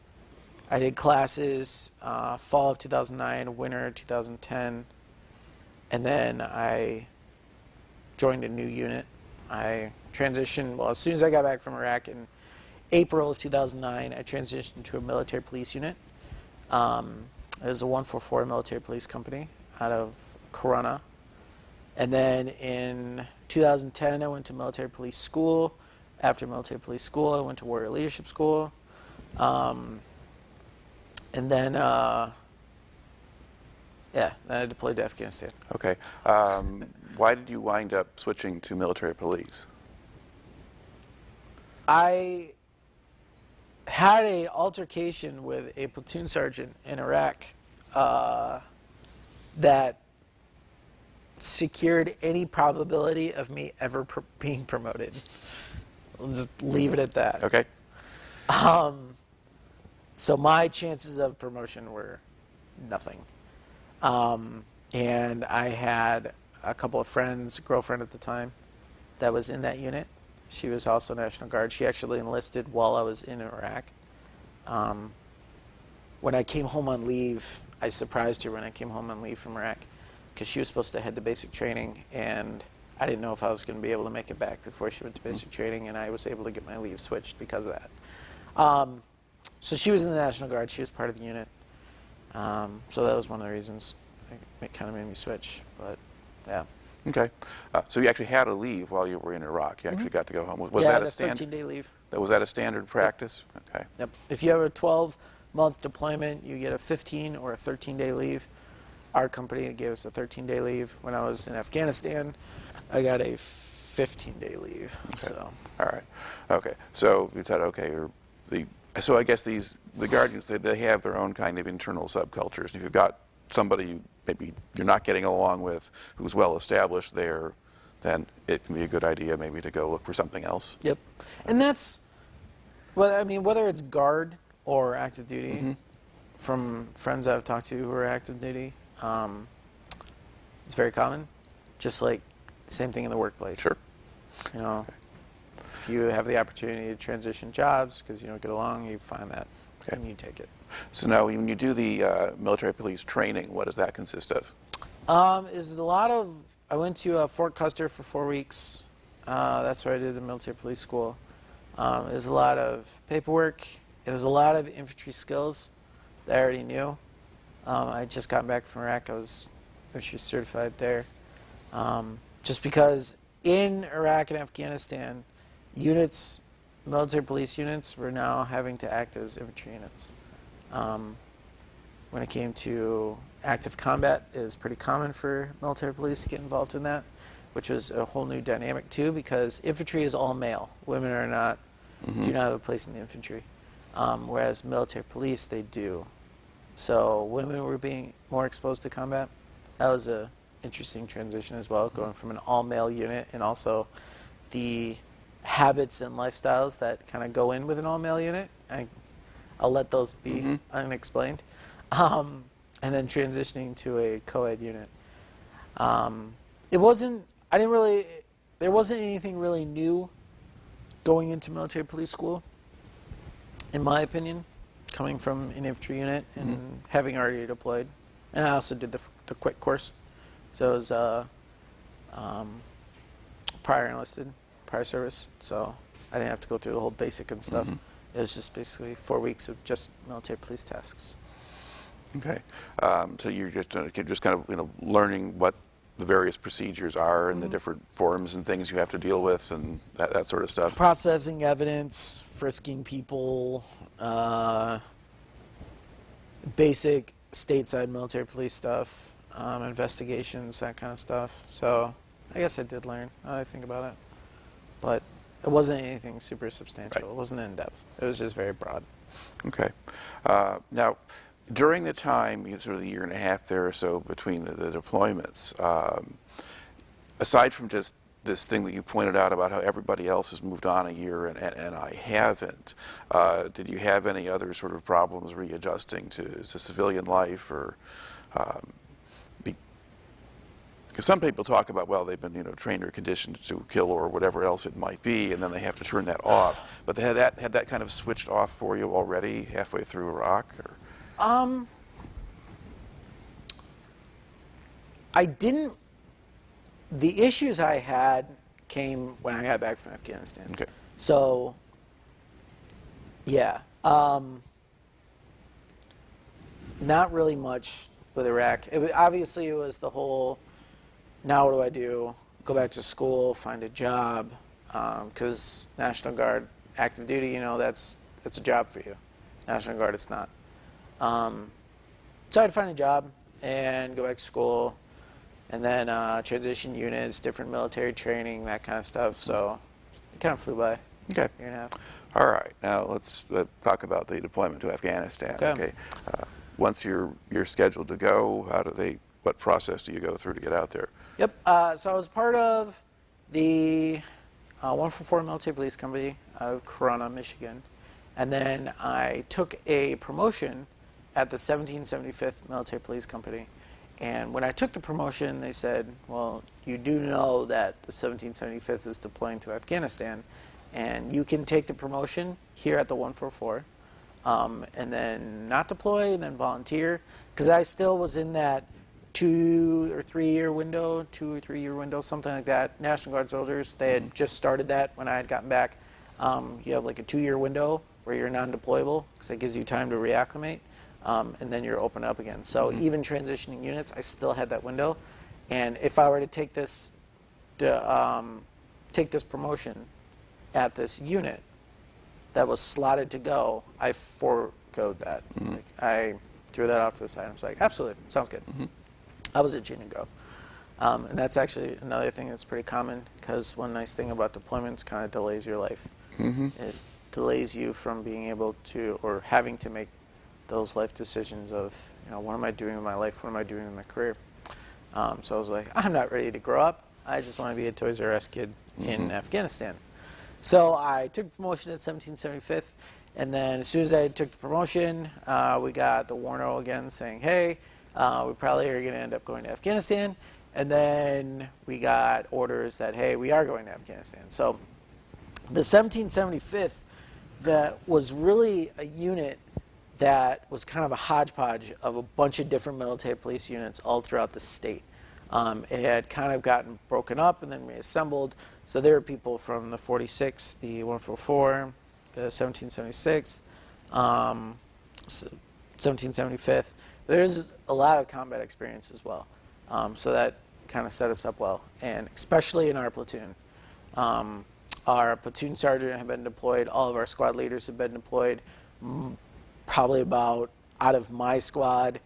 I did classes fall of 2009, winter 2010. And then I joined a new unit. I transitioned, as soon as I got back from Iraq in April of 2009, I transitioned to a military police unit. It was a 144 military police company out of Corona. And then in 2010, I went to military police school. After military police school, I went to warrior leadership school. And then, then I deployed to Afghanistan. Okay. why did you wind up switching to military police? I had an altercation with a platoon sergeant in Iraq that secured any probability of me ever being promoted. We'll just leave it at that. Okay. So my chances of promotion were nothing. And I had a couple of friends, girlfriend at the time, that was in that unit. She was also National Guard. She actually enlisted while I was in Iraq. When I came home on leave, I surprised her when I came home on leave from Iraq because she was supposed to head to basic training, and I didn't know if I was going to be able to make it back before she went to basic training, and I was able to get my leave switched because of that. So she was in the National Guard. She was part of the unit. So that was one of the reasons it kind of made me switch. But yeah. Okay. So you actually had to leave while you were in Iraq. You actually got to go home. Was yeah, that I a had a standard? 13-day leave. Was that a standard practice? Okay. Yep. If you have a 12-month deployment, you get a 15 or a 13-day leave. Our company gave us a 13-day leave. When I was in Afghanistan, I got a 15-day leave. Okay. So. All right. Okay. So you said, okay, so I guess the Guardians, they have their own kind of internal subcultures. If you've got somebody maybe you're not getting along with who's well established there, then it can be a good idea maybe to go look for something else. Yep. And that's, well, I mean, whether it's Guard or active duty, from friends I've talked to who are active duty, it's very common. Just like same thing in the workplace. Sure. You know, if you have the opportunity to transition jobs because you don't get along, you find that and you take it. So now when you do the military police training, what does that consist of? Is a lot of, I went to Fort Custer for 4 weeks. That's where I did the military police school. It was a lot of paperwork. It was a lot of infantry skills that I already knew. I just got back from Iraq. I was infantry certified there. Just because in Iraq and Afghanistan, units, military police units, were now having to act as infantry units. When it came to active combat, it was pretty common for military police to get involved in that, which was a whole new dynamic too, because infantry is all male. Women are not, do not have a place in the infantry. Whereas military police, they do. So women were being more exposed to combat. That was a interesting transition as well, going from an all-male unit and also the habits and lifestyles that kind of go in with an all-male unit. I'll let those be unexplained. And then transitioning to a co-ed unit. It wasn't, there wasn't anything really new going into military police school, in my opinion, coming from an infantry unit and having already deployed. And I also did the quick course. So it was prior enlisted, prior service. So I didn't have to go through the whole basic and stuff. It was just basically 4 weeks of just military police tasks. Okay. So you're just kind of learning what the various procedures are and the different forms and things you have to deal with and that sort of stuff. Processing evidence, frisking people, basic stateside military police stuff, investigations, that kind of stuff. So I guess I did learn, now that I think about it. But it wasn't anything super substantial. It wasn't in-depth. It was just very broad. Okay. Now, during the time, sort of the year and a half there or so between the deployments, aside from just this thing that you pointed out about how everybody else has moved on a year and I haven't, did you have any other sort of problems readjusting to civilian life or because some people talk about, well, they've been, trained or conditioned to kill or whatever else it might be, and then they have to turn that off. But they had that kind of switched off for you already halfway through Iraq? Or? I didn't. The issues I had came when I got back from Afghanistan. Okay. So, yeah. Not really much with Iraq. Obviously, it was the whole, now what do I do? Go back to school, find a job, because National Guard, active duty, that's a job for you. National Guard, it's not. So I had to find a job and go back to school and then transition units, different military training, that kind of stuff. So it kind of flew by. Okay. Year and a half. All right. Now let's talk about the deployment to Afghanistan. Okay. Once you're scheduled to go, what process do you go through to get out there? Yep. So I was part of the 144 Military Police Company out of Corona, Michigan. And then I took a promotion at the 1775th Military Police Company. And when I took the promotion, they said, well, you do know that the 1775th is deploying to Afghanistan, and you can take the promotion here at the 144, and then not deploy, and then volunteer. Because I still was in that 2 or 3 year window, something like that. National Guard soldiers, they had just started that when I had gotten back. You have like a 2-year window where you're non-deployable, because that gives you time to reacclimate, and then you're open up again. So even transitioning units, I still had that window. And if I were to take this promotion at this unit that was slotted to go, I foregoed that. Like, I threw that off to the side. I was like, absolutely, sounds good. I was itching to go. And that's actually another thing that's pretty common, because one nice thing about deployments kind of delays your life. It delays you from being able to, or having to make those life decisions of, what am I doing with my life? What am I doing with my career? So I was like, I'm not ready to grow up. I just want to be a Toys R Us kid in Afghanistan. So I took promotion at 1775th, and then as soon as I took the promotion, we got the warno again saying, hey, we probably are going to end up going to Afghanistan. And then we got orders that, hey, we are going to Afghanistan. So the 1775th, that was really a unit that was kind of a hodgepodge of a bunch of different military police units all throughout the state. It had kind of gotten broken up and then reassembled. So there were people from the 46th, the 144, the 1776, 1775th. There's a lot of combat experience as well. So that kind of set us up well, and especially in our platoon. Our platoon sergeant had been deployed. All of our squad leaders had been deployed. Probably about, out of my squad,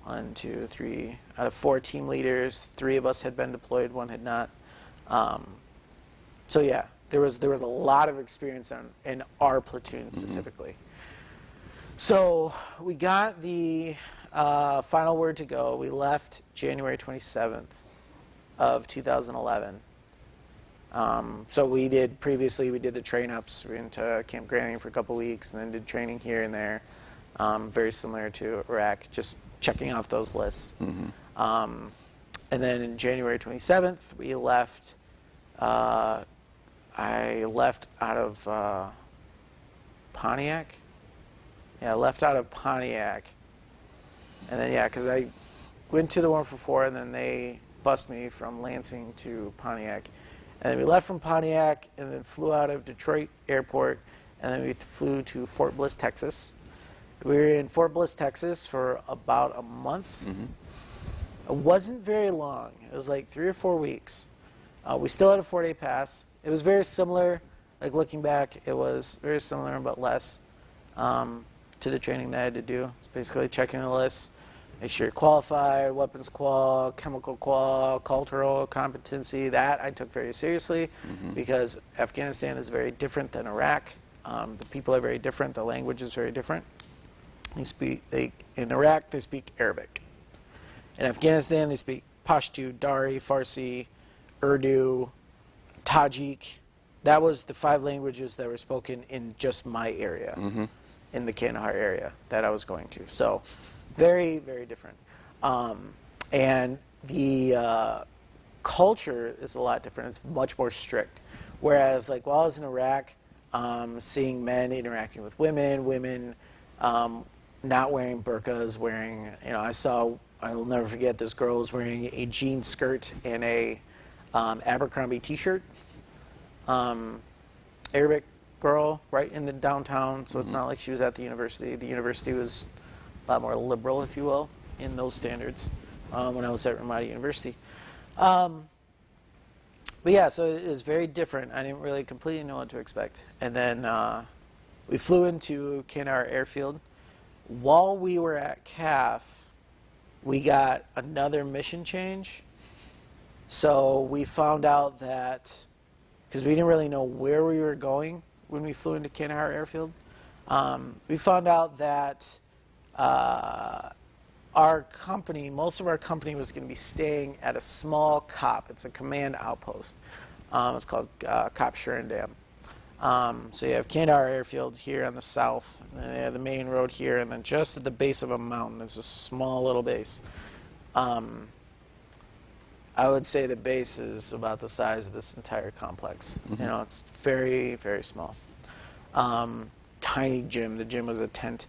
1, 2, 3, out of 4 team leaders, 3 of us had been deployed, 1 had not. So yeah, there was a lot of experience in our platoon specifically. So we got the final word to go. We left January 27th of 2011. So we did the train ups. We went to Camp Grandville for a couple weeks, and then did training here and there, very similar to Iraq, just checking off those lists. And then in January 27th, we left. I left out of Pontiac. Yeah, I left out of Pontiac. And then, because I went to the 144, and then they bused me from Lansing to Pontiac. And then we left from Pontiac, and then flew out of Detroit Airport, and then we flew to Fort Bliss, Texas. We were in Fort Bliss, Texas for about a month. It wasn't very long. It was like 3 or 4 weeks. We still had a 4-day pass. It was very similar, like looking back, it was very similar but less to the training that I had to do. It's basically checking the list, make sure you're qualified, weapons qual, chemical qual, cultural competency. That I took very seriously because Afghanistan is very different than Iraq. The people are very different. The language is very different. In Iraq, they speak Arabic. In Afghanistan, they speak Pashto, Dari, Farsi, Urdu, Tajik. That was the 5 languages that were spoken in just my area, in the Kandahar area that I was going to. So very, very different. And the culture is a lot different. It's much more strict. Whereas, like, while I was in Iraq, seeing men interacting with women not wearing burqas, wearing, I will never forget, this girl was wearing a jean skirt and a Abercrombie t-shirt. Arabic girl, right in the downtown, so it's not like she was at the university. The university was a lot more liberal, if you will, in those standards when I was at Ramadi University. But yeah, so it was very different. I didn't really completely know what to expect. And then we flew into Kandahar Airfield. While we were at CAF, we got another mission change So we found out that, because we didn't really know where we were going when we flew into Kandahar Airfield, we found out that our company, most of our company was going to be staying at a small COP. It's a command outpost. It's called COP Shurindam. So you have Kandahar Airfield here on the south, and then you have the main road here, and then just at the base of a mountain is a small little base. I would say the base is about the size of this entire complex. You know, it's very, very small. Tiny gym. The gym was a tent.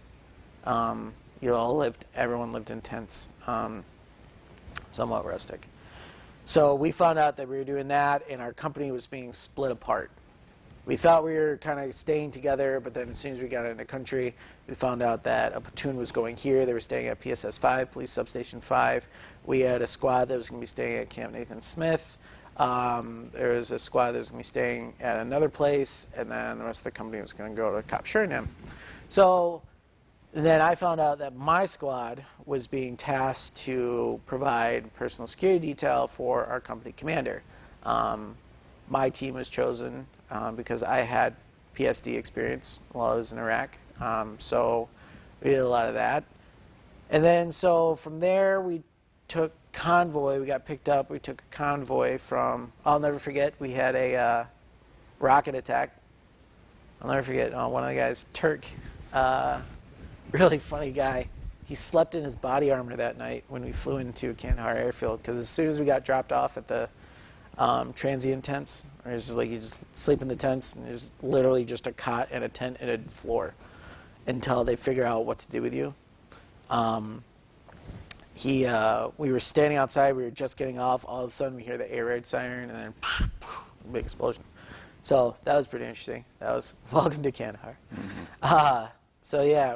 Everyone lived in tents, somewhat rustic. So we found out that we were doing that, and our company was being split apart. We thought we were kind of staying together, but then as soon as we got into the country, we found out that a platoon was going here. They were staying at PSS 5, Police Substation 5. We had a squad that was going to be staying at Camp Nathan Smith. There was a squad that was going to be staying at another place, and then the rest of the company was going to go to Cop Sheringham. So then I found out that my squad was being tasked to provide personal security detail for our company commander. My team was chosen because I had PSD experience while I was in Iraq. So we did a lot of that. And then so from there we took convoy. We got picked up. We took a convoy from, I'll never forget, we had a rocket attack. I'll never forget, one of the guys, Turk, really funny guy. He slept in his body armor that night when we flew into Kandahar Airfield, because as soon as we got dropped off at the transient tents, or it's just like you just sleep in the tents, and there's literally just a cot and a tent and a floor until they figure out what to do with you. We were standing outside, we were just getting off, all of a sudden we hear the air raid siren, and then big explosion. So that was pretty interesting. That was welcome to Kandahar. So yeah,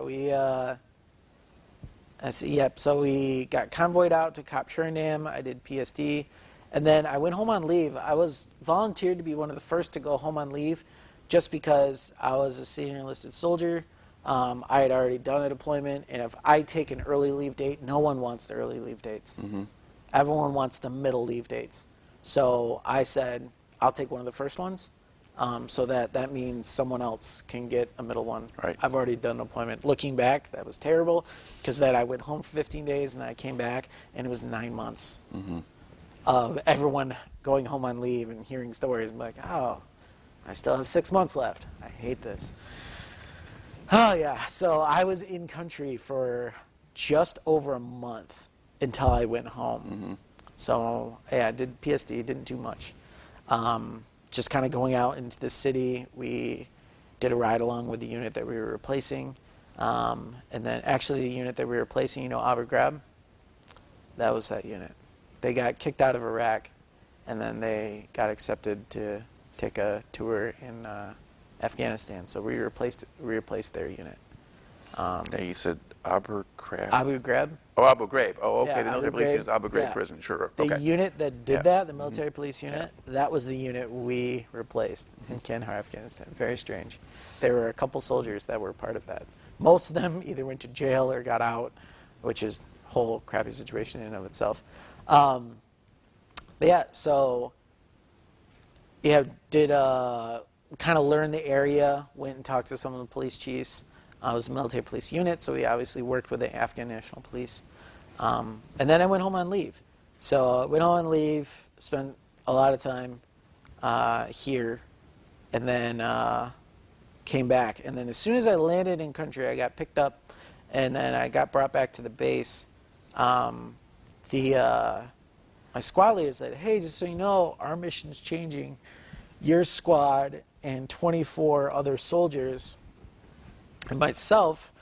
so we got convoyed out to Cop Sheringham. I did PSD. And then I went home on leave. I was volunteered to be one of the first to go home on leave just because I was a senior enlisted soldier. I had already done a deployment, and if I take an early leave date, no one wants the early leave dates. Everyone wants the middle leave dates. So I said, I'll take one of the first ones, so that means someone else can get a middle one. Right. I've already done a deployment. Looking back, that was terrible, because then I went home for 15 days, and then I came back, and it was 9 months. Of everyone going home on leave and hearing stories. I'm like, oh, I still have 6 months left. I hate this. Oh, yeah. So I was in country for just over a month until I went home. So, yeah, I did PSD, didn't do much. Just kind of going out into the city. We did a ride along with the unit that we were replacing. And then actually the unit that we were replacing, you know, Abu Ghraib? That was that unit. They got kicked out of Iraq, and then they got accepted to take a tour in Afghanistan. So we replaced their unit. Now you said Abu Ghraib. Abu Ghraib. Oh, Abu Ghraib. Oh, okay. Yeah, The military Abu police Ghraib. unit is Abu Ghraib Yeah. prison. Sure. The Okay. unit that did Yeah. that, the military police unit, that was the unit we replaced in Kandahar, Afghanistan. Very strange. There were a couple soldiers that were part of that. Most of them either went to jail or got out, which is a whole crappy situation in and of itself. But yeah, so did kind of learn the area, went and talked to some of the police chiefs. I was a military police unit, so we obviously worked with the Afghan National Police. And then I went home on leave. So I went home on leave, spent a lot of time here, and then came back. And then as soon as I landed in country, I got picked up, and then I got brought back to the base. My squad leader said, hey, just so you know, our mission's changing. Your squad and 24 other soldiers and myself,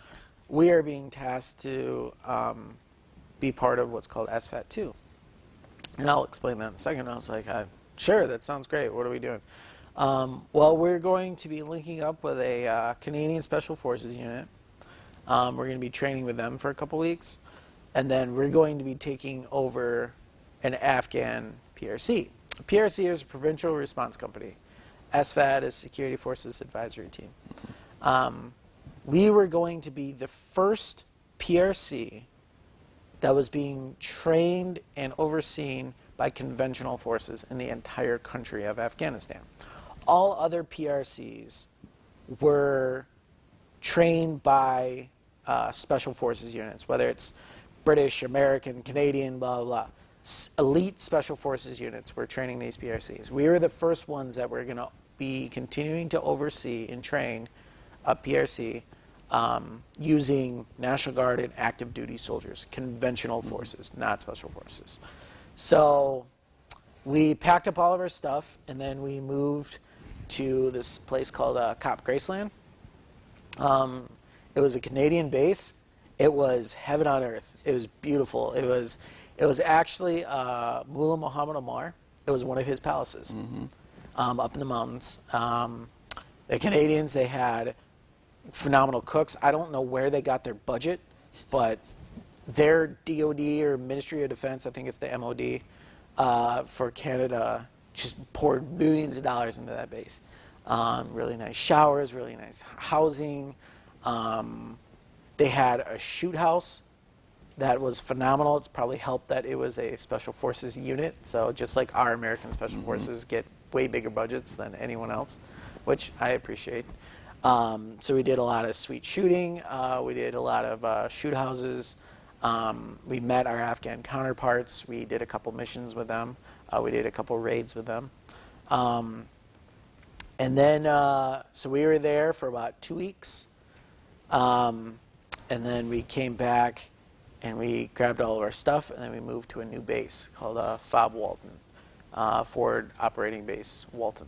we are being tasked to be part of what's called SFAT 2. And I'll explain that in a second. I was like, sure, that sounds great. What are we doing? Well, we're going to be linking up with a Canadian Special Forces unit. We're going to be training with them for a couple weeks. And then we're going to be taking over an Afghan PRC. PRC is a Provincial Response Company. SFAT is Security Forces Advisory Team. We were going to be the first PRC that was being trained and overseen by conventional forces in the entire country of Afghanistan. All other PRCs were trained by special forces units, whether it's British, American, Canadian, blah, blah, blah. Elite special forces units were training these PRCs. We were the first ones that were going to be continuing to oversee and train a PRC using National Guard and active duty soldiers, conventional forces, not special forces. So we packed up all of our stuff, and then we moved to this place called Combat Graceland. It was a Canadian base. It was heaven on earth. It was beautiful. It was actually Mullah Muhammad Omar. It was one of his palaces up in the mountains. The Canadians, they had phenomenal cooks. I don't know where they got their budget, but their DOD or Ministry of Defense, I think it's the MOD, for Canada, just poured millions of dollars into that base. Really nice showers, really nice housing. They had a shoot house that was phenomenal. It's probably helped that it was a special forces unit. So just like our American special forces get way bigger budgets than anyone else, which I appreciate. So we did a lot of sweet shooting. We did a lot of shoot houses. We met our Afghan counterparts. We did a couple missions with them. We did a couple raids with them. And then, so we were there for about 2 weeks. And then we came back and we grabbed all of our stuff, and then we moved to a new base called FOB Walden, Forward Operating Base Walden.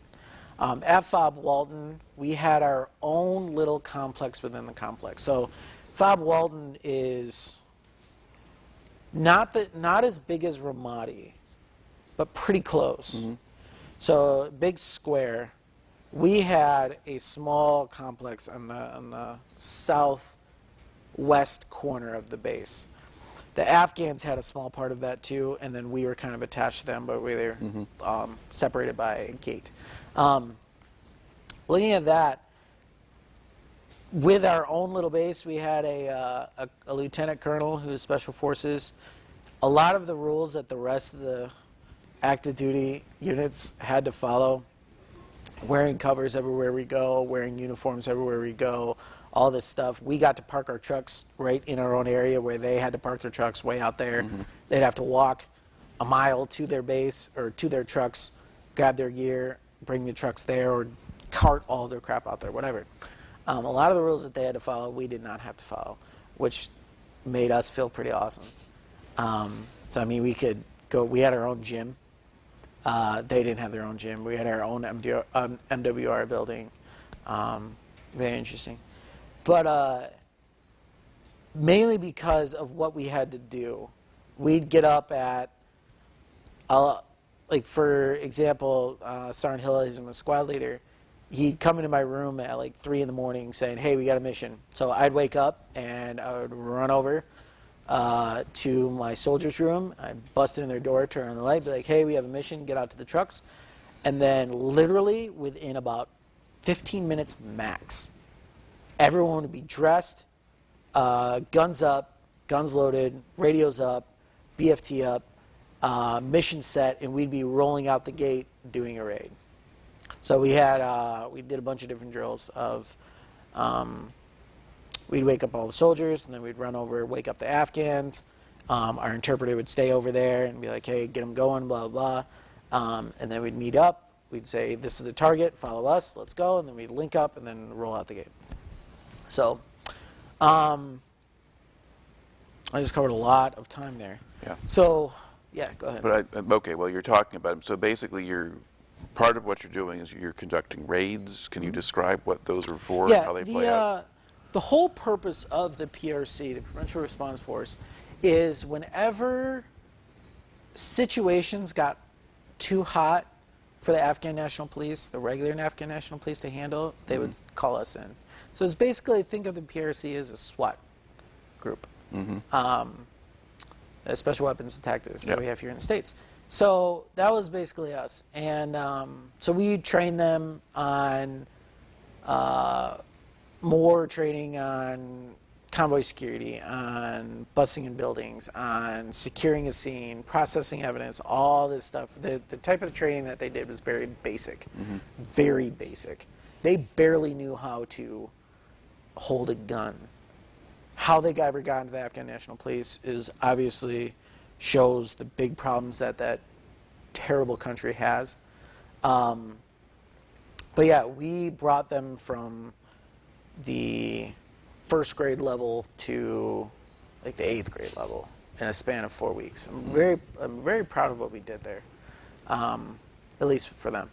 At FOB Walden, we had our own little complex within the complex. So FOB Walden is not as big as Ramadi, but pretty close. So big square. We had a small complex on the southwest corner of the base. The Afghans had a small part of that too, and then we were kind of attached to them, but we were separated by a gate. Looking at that, with our own little base, we had a lieutenant colonel who's special forces. A lot of the rules that the rest of the active duty units had to follow, wearing covers everywhere we go, wearing uniforms everywhere we go, all this stuff. We got to park our trucks right in our own area where they had to park their trucks way out there. They'd have to walk a mile to their base or to their trucks, grab their gear, bring the trucks there, or cart all their crap out there, whatever. A lot of the rules that they had to follow, we did not have to follow, which made us feel pretty awesome. So, I mean, we could go, we had our own gym. They didn't have their own gym. We had our own MWR building. Very interesting. But mainly because of what we had to do. We'd get up at, like for example, Sergeant Hill, he's my squad leader. He'd come into my room at like 3 in the morning saying, hey, we got a mission. So I'd wake up and I would run over to my soldiers' room. I'd bust in their door, turn on the light, be like, hey, we have a mission, get out to the trucks. And then literally within about 15 minutes max, everyone would be dressed, guns up, guns loaded, radios up, BFT up, mission set, and we'd be rolling out the gate doing a raid. So we had, we did a bunch of different drills of, we'd wake up all the soldiers, and then we'd run over, wake up the Afghans. Our interpreter would stay over there and be like, hey, get them going, blah, blah, blah. And then we'd meet up. We'd say, this is the target, follow us, let's go. And then we'd link up and then roll out the gate. So I just covered a lot of time there. Yeah. So, yeah, go ahead. But okay, well, you're talking about them. So basically, part of what you're doing is you're conducting raids. Can you describe what those are for and how they play out? The whole purpose of the PRC, the Provincial Response Force, is whenever situations got too hot for the Afghan National Police, the regular Afghan National Police to handle, they would call us in. So it's basically, think of the PRC as a SWAT group. Special Weapons and Tactics that we have here in the States. So that was basically us. And so we trained them on more training on convoy security, on busing in buildings, on securing a scene, processing evidence, all this stuff. The type of training that they did was very basic, very basic. They barely knew how to hold a gun. How they ever got into the Afghan National Police is obviously shows the big problems that that terrible country has. But yeah, we brought them from the first grade level to like the 8th grade level in a span of 4 weeks. I'm very proud of what we did there, at least for them.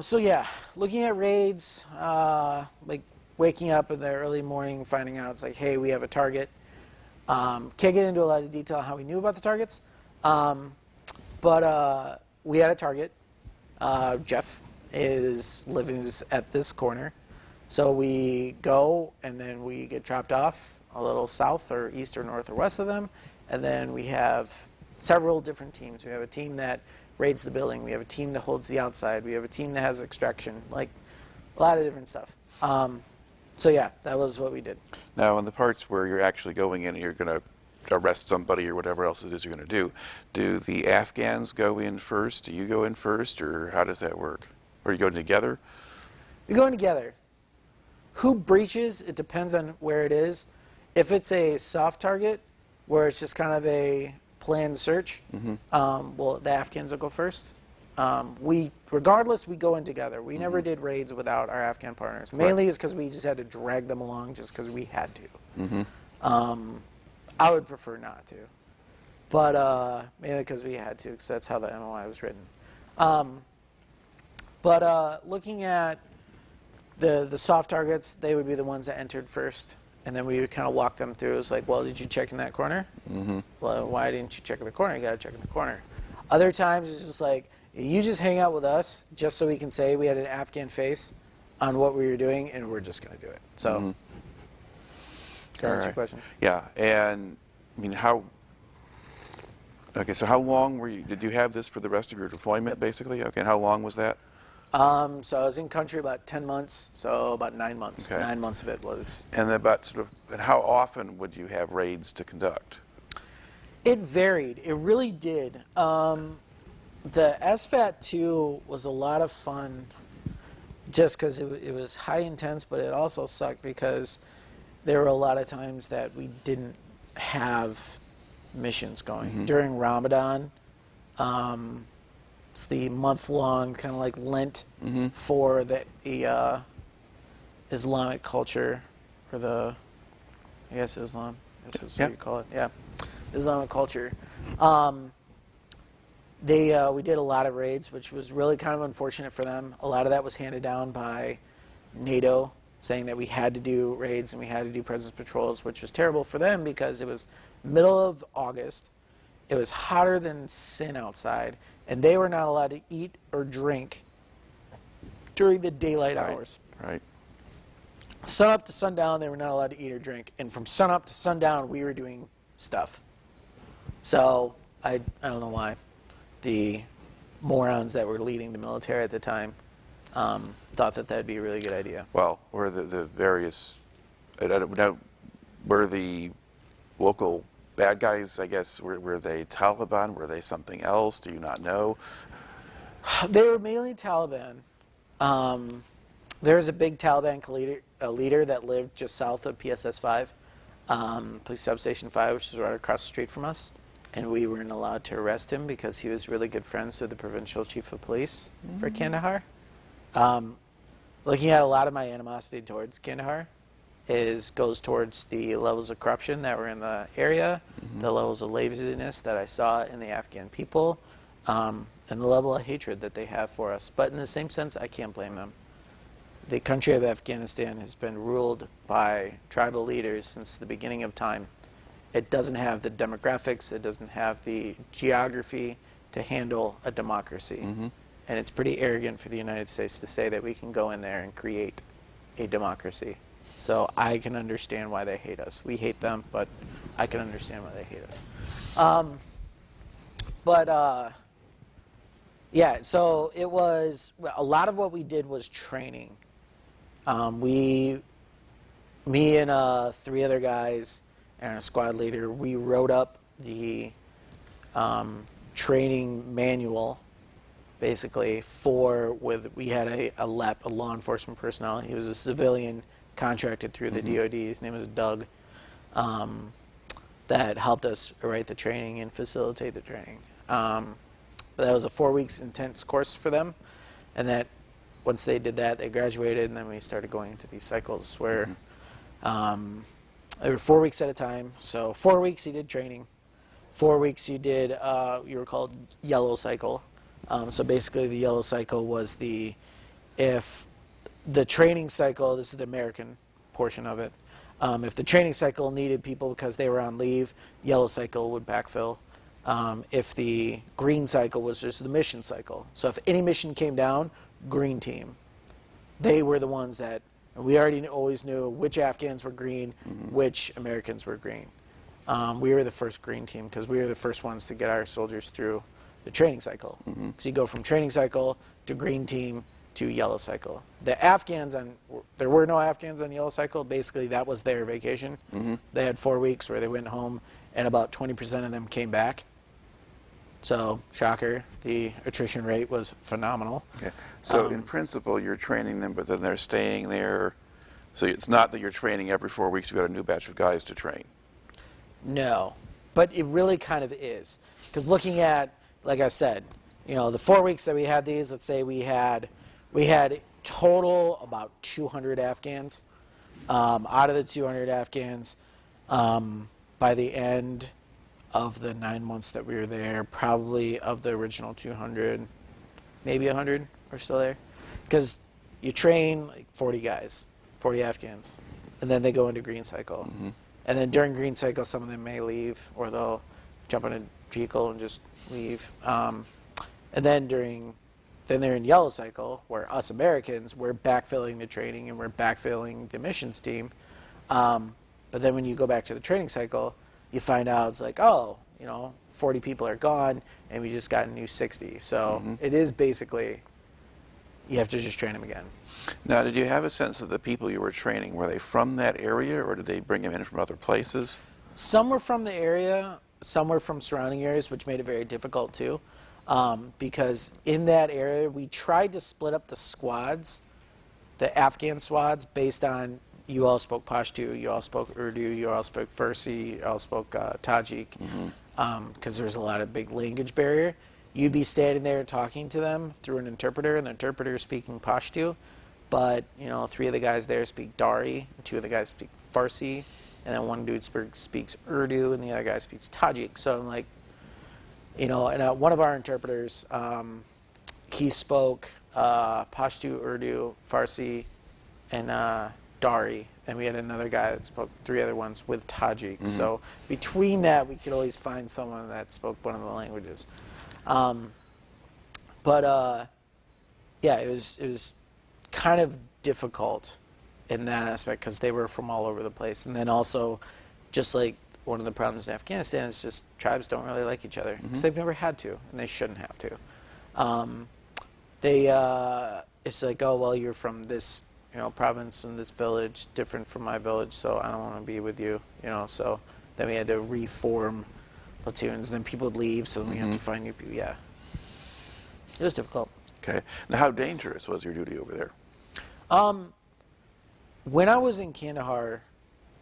So yeah, looking at raids, like waking up in the early morning, finding out it's like, hey, we have a target. Can't get into a lot of detail on how we knew about the targets, but we had a target. Jeff is living at this corner. So we go, and then we get dropped off a little south or east or north or west of them, and then we have several different teams. We have a team that raids the building. We have a team that holds the outside. We have a team that has extraction, like a lot of different stuff. So yeah, that was what we did. Now, in the parts where you're actually going in and you're going to arrest somebody or whatever else it is you're going to do the Afghans go in first? Do you go in first, or how does that work? Or you go together? You're going together. Who breaches, it depends on where it is. If it's a soft target, where it's just kind of a planned search, well, the Afghans will go first. Regardless, we go in together. We never did raids without our Afghan partners. Mainly is because we just had to drag them along just because we had to. I would prefer not to. But mainly because we had to, because that's how the MOI was written. But looking at the soft targets, they would be the ones that entered first. And then we would kind of walk them through. It's like, well, did you check in that corner? Well, why didn't you check in the corner? You got to check in the corner. Other times, it's just like, you just hang out with us just so we can say we had an Afghan face on what we were doing, and we're just going to do it. So, to answer your question. Yeah, and I mean, okay, so how long did you have this for the rest of your deployment, basically? Okay, and how long was that? So I was in country about 10 months, so about 9 months. Okay. 9 months of it was. And and how often would you have raids to conduct? It varied. It really did. The SFAT-2 was a lot of fun just because it was high intense, but it also sucked because there were a lot of times that we didn't have missions going. During Ramadan, it's the month-long kind of like Lent for the Islamic culture, or I guess Islam. I guess that's what you call it. Yeah, Islamic culture. We did a lot of raids, which was really kind of unfortunate for them. A lot of that was handed down by NATO, saying that we had to do raids and we had to do presence patrols, which was terrible for them because it was middle of August. It was hotter than sin outside, and they were not allowed to eat or drink during the daylight hours. Right. Sun up to sundown, they were not allowed to eat or drink, and from sun up to sundown, we were doing stuff. So I don't know why the morons that were leading the military at the time thought that that'd be a really good idea. Well, were the various, I don't know, were the local bad guys, I guess, were they Taliban? Were they something else? Do you not know? They were mainly Taliban. There was a big Taliban leader that lived just south of PSS 5, Police Substation 5, which is right across the street from us. And we weren't allowed to arrest him because he was really good friends with the provincial chief of police for Kandahar. Looking at a lot of my animosity towards Kandahar goes towards the levels of corruption that were in the area, the levels of laziness that I saw in the Afghan people, and the level of hatred that they have for us. But in the same sense, I can't blame them. The country of Afghanistan has been ruled by tribal leaders since the beginning of time. It doesn't have the demographics, it doesn't have the geography to handle a democracy. And it's pretty arrogant for the United States to say that we can go in there and create a democracy. So I can understand why they hate us. We hate them, but I can understand why they hate us. Yeah, so it was, a lot of what we did was training. We me and 3 other guys and a squad leader, we wrote up the training manual, basically, we had a LEP, a law enforcement personnel. He was a civilian contracted through the DOD. His name was Doug. That helped us write the training and facilitate the training. But that was a 4 weeks intense course for them, and that once they did that, they graduated, and then we started going into these cycles where they were 4 weeks at a time. So 4 weeks you did training. 4 weeks you did, you were called yellow cycle. So basically the yellow cycle was if the training cycle, this is the American portion of it, if the training cycle needed people because they were on leave, yellow cycle would backfill. If the green cycle was just the mission cycle. So if any mission came down, green team. They were the ones that, we already always knew which Afghans were green, which Americans were green. We were the first green team because we were the first ones to get our soldiers through the training cycle. So you go from training cycle to green team to yellow cycle. The Afghans there were no Afghans on yellow cycle. Basically, that was their vacation. They had 4 weeks where they went home, and about 20% of them came back. So, shocker, the attrition rate was phenomenal. Okay. So in principle, you're training them, but then they're staying there. So it's not that you're training every 4 weeks, you've got a new batch of guys to train. No, but it really kind of is. Because looking at, like I said, the 4 weeks that we had these, let's say we had total about 200 Afghans. Out of the 200 Afghans, by the end of the 9 months that we were there, probably of the original 200, maybe 100 are still there. Because you train like 40 guys, 40 Afghans, and then they go into green cycle. And then during green cycle, some of them may leave, or they'll jump on a vehicle and just leave. And then they're in yellow cycle, where us Americans, we're backfilling the training and we're backfilling the missions team. But then when you go back to the training cycle, you find out it's like, 40 people are gone, and we just got a new 60. So it is basically, you have to just train them again. Now, did you have a sense of the people you were training? Were they from that area, or did they bring them in from other places? Some were from the area, some were from surrounding areas, which made it very difficult too. Because in that area, we tried to split up the squads, the Afghan squads, based on you all spoke Pashto, you all spoke Urdu, you all spoke Farsi, you all spoke Tajik, because there's a lot of big language barrier. You'd be standing there talking to them through an interpreter, and the interpreter speaking Pashto, but 3 of the guys there speak Dari, and 2 of the guys speak Farsi, and then one dude speaks Urdu, and the other guy speaks Tajik. So I'm like, and one of our interpreters, he spoke Pashto, Urdu, Farsi, and Dari, and we had another guy that spoke 3 other ones with Tajik. So between that, we could always find someone that spoke one of the languages. Yeah, it was kind of difficult in that aspect because they were from all over the place. And then also, just like one of the problems in Afghanistan is just tribes don't really like each other because they've never had to, and they shouldn't have to. It's like, oh, well, you're from this province and this village, different from my village, so I don't want to be with you, so then we had to reform platoons, and then people would leave, so then we had to find new people. Yeah, it was difficult. Okay. Now, how dangerous was your duty over there? When I was in Kandahar,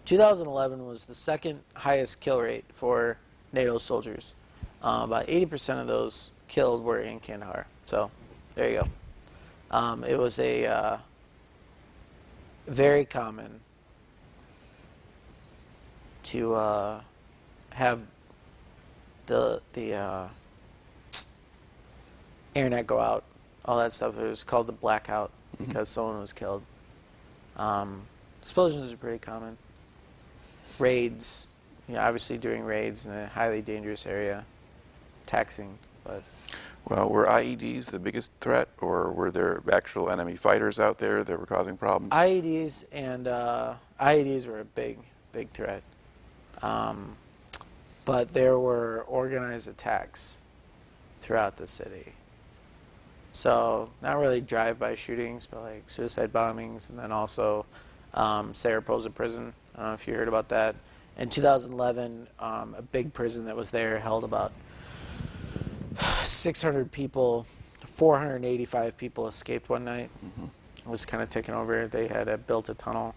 2011 was the second highest kill rate for NATO soldiers. About 80% of those killed were in Kandahar, so there you go. It was a very common to have the internet go out, all that stuff. It was called the blackout because someone was killed. Explosions are pretty common. Raids, obviously doing raids in a highly dangerous area, taxing, but. Well, were IEDs the biggest threat, or were there actual enemy fighters out there that were causing problems? IEDs were a big threat. But there were organized attacks throughout the city. So not really drive-by shootings, but like suicide bombings, and then also Saraposa prison. I don't know if you heard about that. In 2011, a big prison that was there held about 600 people. 485 people escaped one night. It was kind of taken over. They had built a tunnel.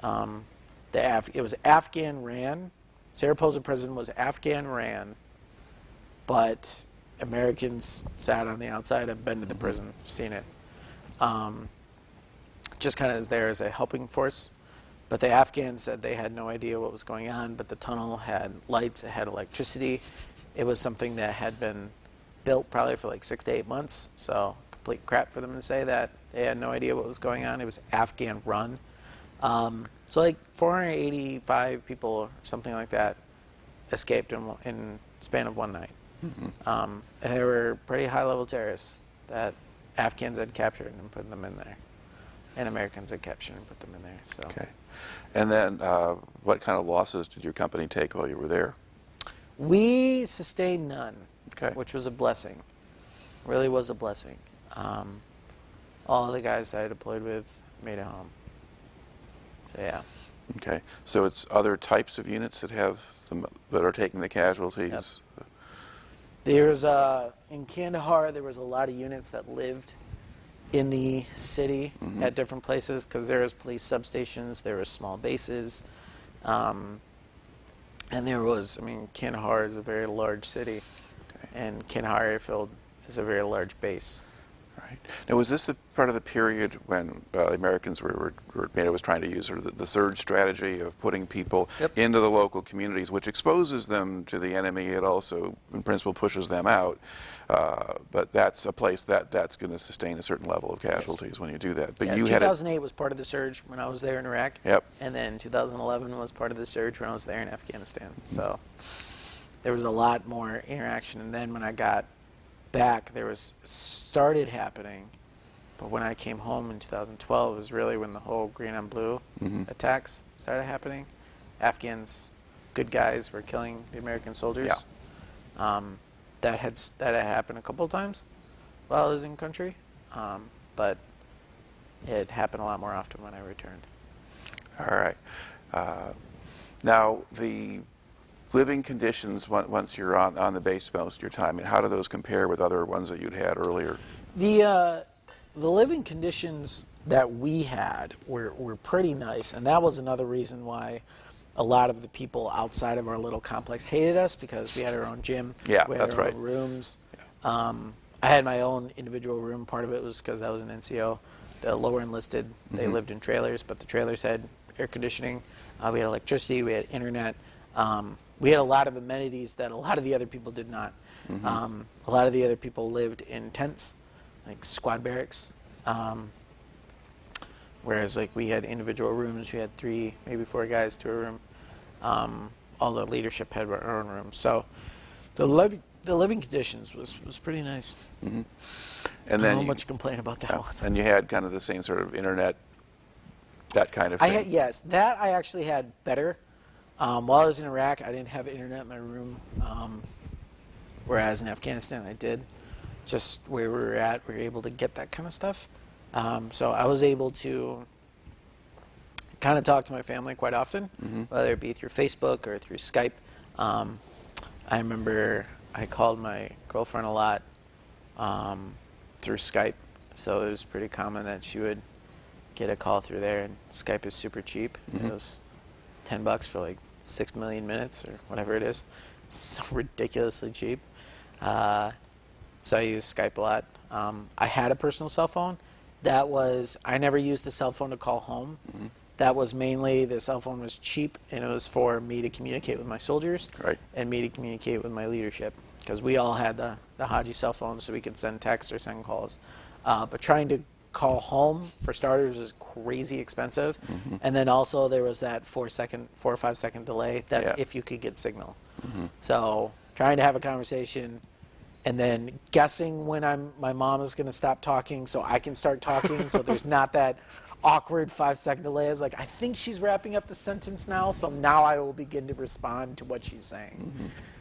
It was Afghan ran. Saraposa prison was Afghan ran, but Americans sat on the outside. I've been to the prison, seen it. Just kind of as there as a helping force. But the Afghans said they had no idea what was going on, but the tunnel had lights, it had electricity. It was something that had been built probably for like 6 to 8 months, so complete crap for them to say that. They had no idea what was going on. It was Afghan run. So like 485 people or something like that escaped in span of one night. And they were pretty high-level terrorists that Afghans had captured and put them in there. And Americans had captured and put them in there. So. Okay. And then what kind of losses did your company take while you were there? We sustained none, Okay. which was a blessing. Really was a blessing. All the guys I deployed with made it home. So yeah. Okay. So it's other types of units that that are taking the casualties? Yep. There's in Kandahar, there was a lot of units that lived in the city at different places because there was police substations, there was small bases, and there was, Kandahar is a very large city, and Kandahar Airfield is a very large base. Right. Now, was this the part of the period when the Americans NATO was trying to use sort of the surge strategy of putting people into the local communities, which exposes them to the enemy? It also, in principle, pushes them out. But that's a place that's going to sustain a certain level of casualties when you do that. But Yeah, you 2008 was part of the surge when I was there in Iraq. Yep. And then 2011 was part of the surge when I was there in Afghanistan. So there was a lot more interaction. And then when I got back, there was started happening, but when I came home in 2012 was really when the whole green on blue attacks started happening. Afghans, good guys, were killing the American soldiers. Yeah. That had happened a couple of times while I was in country, but it happened a lot more often when I returned. All right. Now, the living conditions once you're on the base most of your time, and how do those compare with other ones that you'd had earlier? The living conditions that we had were pretty nice, and that was another reason why a lot of the people outside of our little complex hated us, because we had our own gym. Yeah, we had that's our right. own rooms. I had my own individual room. Part of it was because I was an NCO. The lower enlisted, they lived in trailers, but the trailers had air conditioning. We had electricity. We had internet. We had a lot of amenities that a lot of the other people did not. A lot of the other people lived in tents, like squad barracks. Whereas like we had individual rooms, we had 3, maybe 4 guys to a room. All the leadership had our own rooms. So the living conditions was pretty nice. And I then don't know much to complain about that one. And you had kind of the same sort of internet, that kind of thing. Yes, that I actually had better. While I was in Iraq, I didn't have internet in my room, whereas in Afghanistan I did. Just where we were at, we were able to get that kind of stuff. So I was able to kind of talk to my family quite often, whether it be through Facebook or through Skype. I remember I called my girlfriend a lot through Skype, so it was pretty common that she would get a call through there, and Skype is super cheap. It was $10 for like 6 million minutes or whatever it is. So ridiculously cheap. So I use Skype a lot. I had a personal cell phone. I never used the cell phone to call home. That was mainly, the cell phone was cheap, and it was for me to communicate with my soldiers and me to communicate with my leadership, because we all had the Haji cell phones, so we could send texts or send calls. But trying to call home, for starters, is crazy expensive. And then also there was that 4 or 5 second delay. That's if you could get signal. So trying to have a conversation and then guessing when my mom is going to stop talking so I can start talking, so there's not that awkward 5 second delay. It's like, I think she's wrapping up the sentence now, so now I will begin to respond to what she's saying.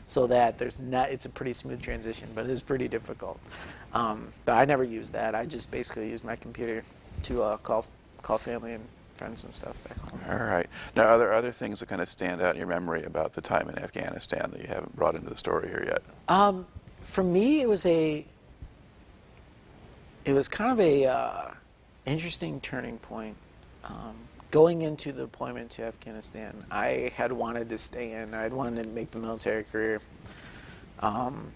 So that it's a pretty smooth transition, but it was pretty difficult. But I never used that. I just basically used my computer to call family and friends and stuff back home. All right. Now, are there other things that kind of stand out in your memory about the time in Afghanistan that you haven't brought into the story here yet? For me, it was kind of a interesting turning point. Going into the deployment to Afghanistan, I had wanted to stay in. I had wanted to make the military career. And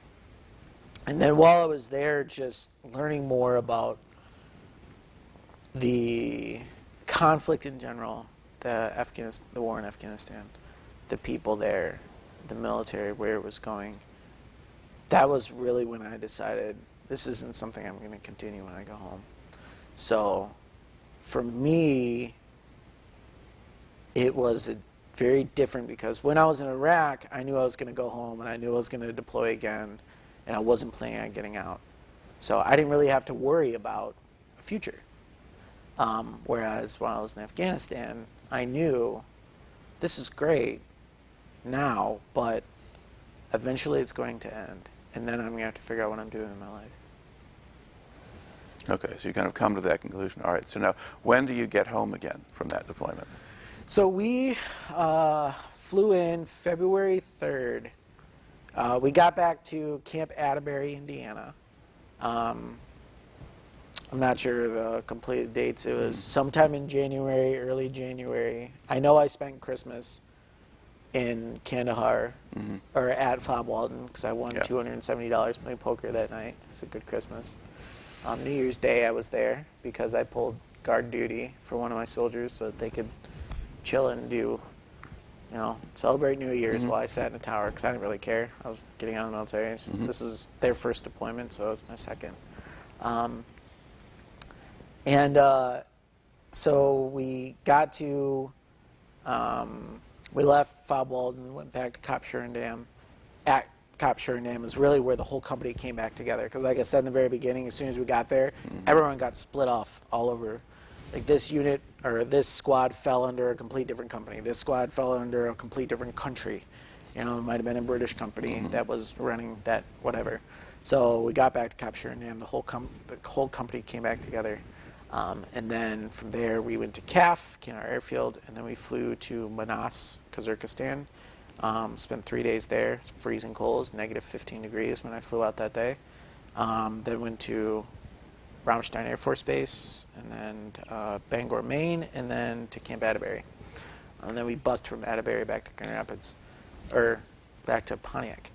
then while I was there, just learning more about the conflict in general, the war in Afghanistan, the people there, the military, where it was going. That was really when I decided this isn't something I'm going to continue when I go home. So for me, it was very different because when I was in Iraq, I knew I was going to go home and I knew I was going to deploy again, and I wasn't planning on getting out. So I didn't really have to worry about a future. Whereas when I was in Afghanistan, I knew this is great now, but eventually it's going to end, and then I'm going to have to figure out what I'm doing in my life. Okay, so you kind of come to that conclusion. All right, so now when do you get home again from that deployment? So we flew in February 3rd. We got back to Camp Atterbury, Indiana. I'm not sure the complete dates. It was sometime in January, early January. I know I spent Christmas in Kandahar, or at Fob Walden, because I won $270 playing poker that night. It's a good Christmas. New Year's Day I was there because I pulled guard duty for one of my soldiers so that they could chill and do, celebrate New Year's while I sat in the tower, because I didn't really care. I was getting out of the military. This is their first deployment, so it was my second. So we got to, we left Fob Walden, went back to Cop Shurendam. At Cop Shurendam is really where the whole company came back together. Because like I said in the very beginning, as soon as we got there, everyone got split off all over. Like this unit, or this squad fell under a complete different company. This squad fell under a complete different country. It might have been a British company that was running that, whatever. So we got back to Cop Shurendam. The whole company came back together. And then from there, we went to CAF, Kandahar Airfield, and then we flew to Manas, Kazakhstan. Spent 3 days there. It's freezing cold. It was negative 15 degrees when I flew out that day. Then went to Ramstein Air Force Base, and then Bangor, Maine, and then to Camp Atterbury. And then we bussed from Atterbury back to Grand Rapids, or back to Pontiac.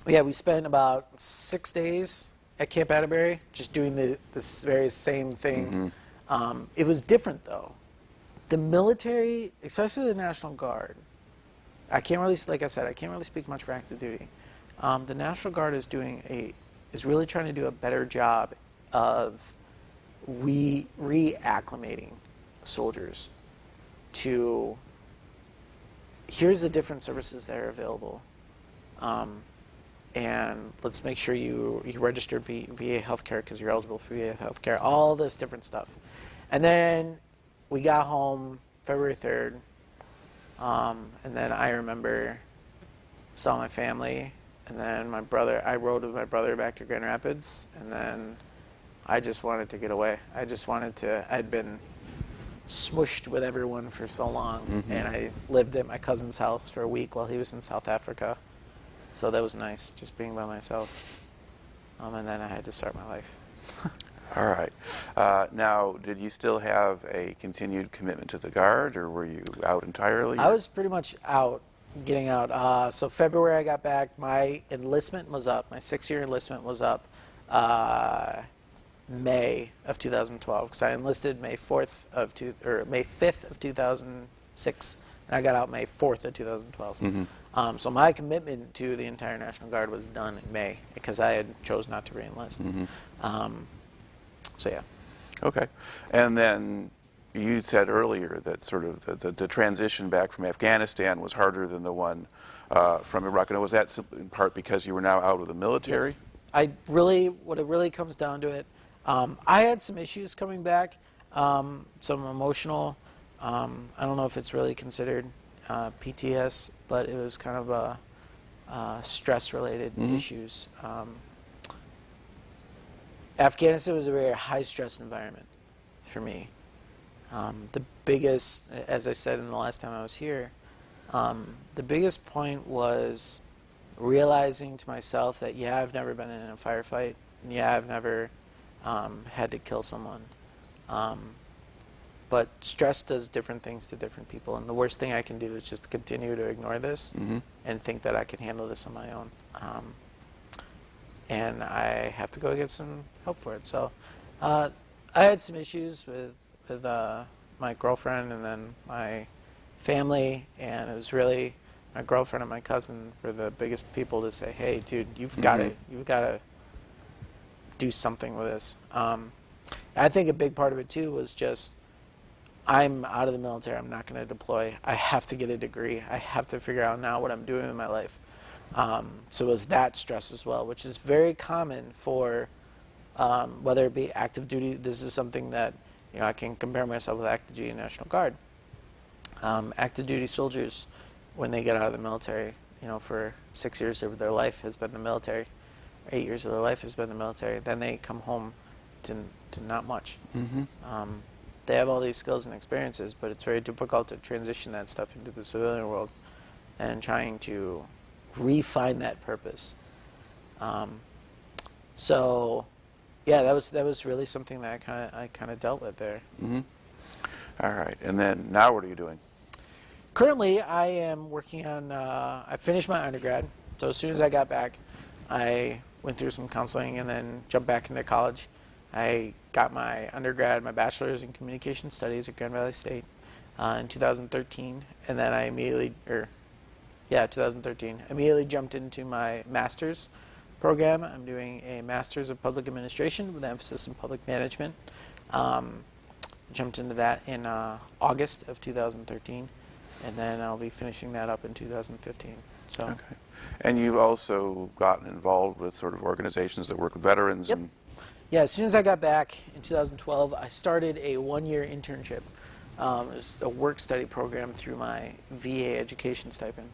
We spent about 6 days at Camp Atterbury, just doing this very same thing. It was different, though. The military, especially the National Guard, like I said, I can't really speak much for active duty. The National Guard is really trying to do a better job of reacclimating soldiers to, here's the different services that are available. And let's make sure you registered VA healthcare because you're eligible for VA healthcare, all this different stuff. And then we got home February 3rd, and then I remember saw my family, and then I rode with my brother back to Grand Rapids, and then I just wanted to get away. I'd been smushed with everyone for so long, and I lived at my cousin's house for a week while he was in South Africa. So that was nice, just being by myself. And then I had to start my life. All right. Now, did you still have a continued commitment to the Guard, or were you out entirely? I was pretty much out, getting out. So February I got back. My enlistment was up. My 6-year enlistment was up May of 2012, because I enlisted May 5th of 2006, and I got out May 4th of 2012. So my commitment to the entire National Guard was done in May because I had chose not to re-enlist. So yeah. Okay. And then you said earlier that sort of the transition back from Afghanistan was harder than the one from Iraq. And was that in part because you were now out of the military? Yes. What it really comes down to it, I had some issues coming back, some emotional, I don't know if it's really considered PTS, but it was kind of stress-related issues. Afghanistan was a very high-stress environment for me. The biggest, as I said in the last time I was here, the biggest point was realizing to myself that, yeah, I've never been in a firefight, and yeah, I've never had to kill someone. But stress does different things to different people, and the worst thing I can do is just continue to ignore this and think that I can handle this on my own. And I have to go get some help for it. So I had some issues with my girlfriend and then my family, and it was really my girlfriend and my cousin were the biggest people to say, "Hey, dude, you've got to do something with this." I think a big part of it too was just, I'm out of the military. I'm not going to deploy. I have to get a degree. I have to figure out now what I'm doing in my life. So it was that stress as well, which is very common for whether it be active duty. This is something that, you know, I can compare myself with active duty and National Guard. Active duty soldiers, when they get out of the military, you know, for 6 years of their life has been the military, 8 years of their life has been the military, then they come home to not much. They have all these skills and experiences, but it's very difficult to transition that stuff into the civilian world and trying to refine that purpose. So, yeah, that was really something that I kind of dealt with there. All right, and then now what are you doing? Currently, I am working on. I finished my undergrad, so as soon as I got back, I went through some counseling and then jumped back into college. I got my undergrad, my bachelor's in communication studies at Grand Valley State in 2013, and then I immediately 2013, immediately jumped into my master's program. I'm doing a master's of public administration with an emphasis in public management. Jumped into that in August of 2013, and then I'll be finishing that up in 2015. So. Okay. And you've also gotten involved with sort of organizations that work with veterans. Yep. And Yeah, as soon as I got back in 2012, I started a one-year internship. It was a work-study program through my VA education stipend,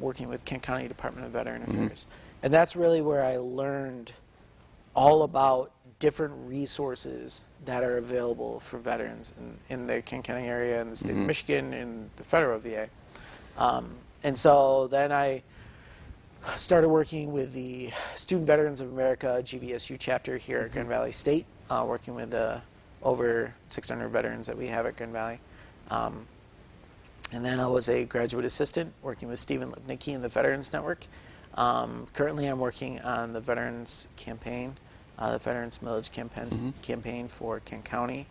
working with Kent County Department of Veteran Affairs. And that's really where I learned all about different resources that are available for veterans in the Kent County area, in the state of Michigan, and the federal VA. And so then I started working with the Student Veterans of America GVSU chapter here at Grand Valley State, working with over 600 veterans that we have at Grand Valley. And then I was a graduate assistant working with Stephen Lipnicki in the Veterans Network. Currently I'm working on the Veterans Campaign, the Veterans Millage campaign for Kent County.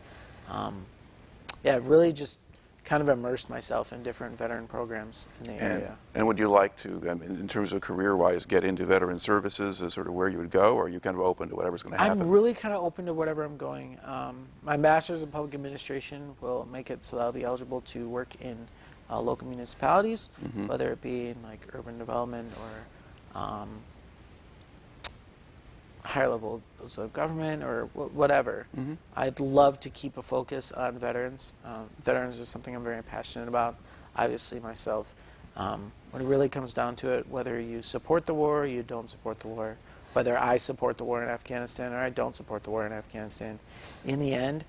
I've really just kind of immersed myself in different veteran programs in the area. And would you like to, in terms of career-wise, get into veteran services as sort of where you would go, or are you kind of open to whatever's going to happen? I'm really kind of open to whatever I'm going. My master's in public administration will make it so that I'll be eligible to work in local municipalities, whether it be in like urban development or higher levels of government or whatever. I'd love to keep a focus on veterans. Veterans are something I'm very passionate about, obviously myself. When it really comes down to it, whether you support the war or you don't support the war, whether I support the war in Afghanistan or I don't support the war in Afghanistan, in the end,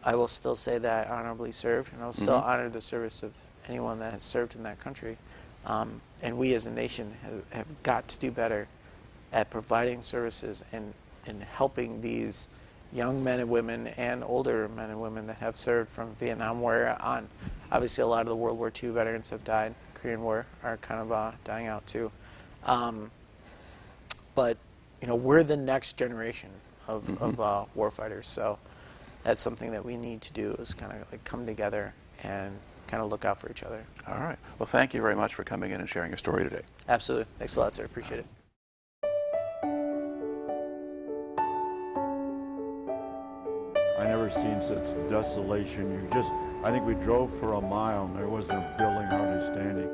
I will still say that I honorably served, and I'll still honor the service of anyone that has served in that country. And we as a nation have got to do better at providing services and helping these young men and women and older men and women that have served from Vietnam War on. Obviously, a lot of the World War II veterans have died. Korean War are kind of dying out too. But you know, we're the next generation of warfighters, so that's something that we need to do, is kind of like come together and kind of look out for each other. All right. Well, thank you very much for coming in and sharing your story today. Absolutely. Thanks a lot, sir. Appreciate it. I never seen such desolation. I think we drove for a mile and there wasn't a building hardly standing.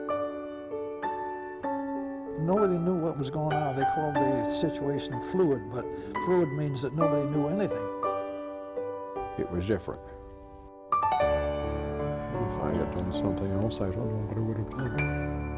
Nobody knew what was going on. They called the situation fluid, but fluid means that nobody knew anything. It was different. If I had done something else, I don't know what I would have done.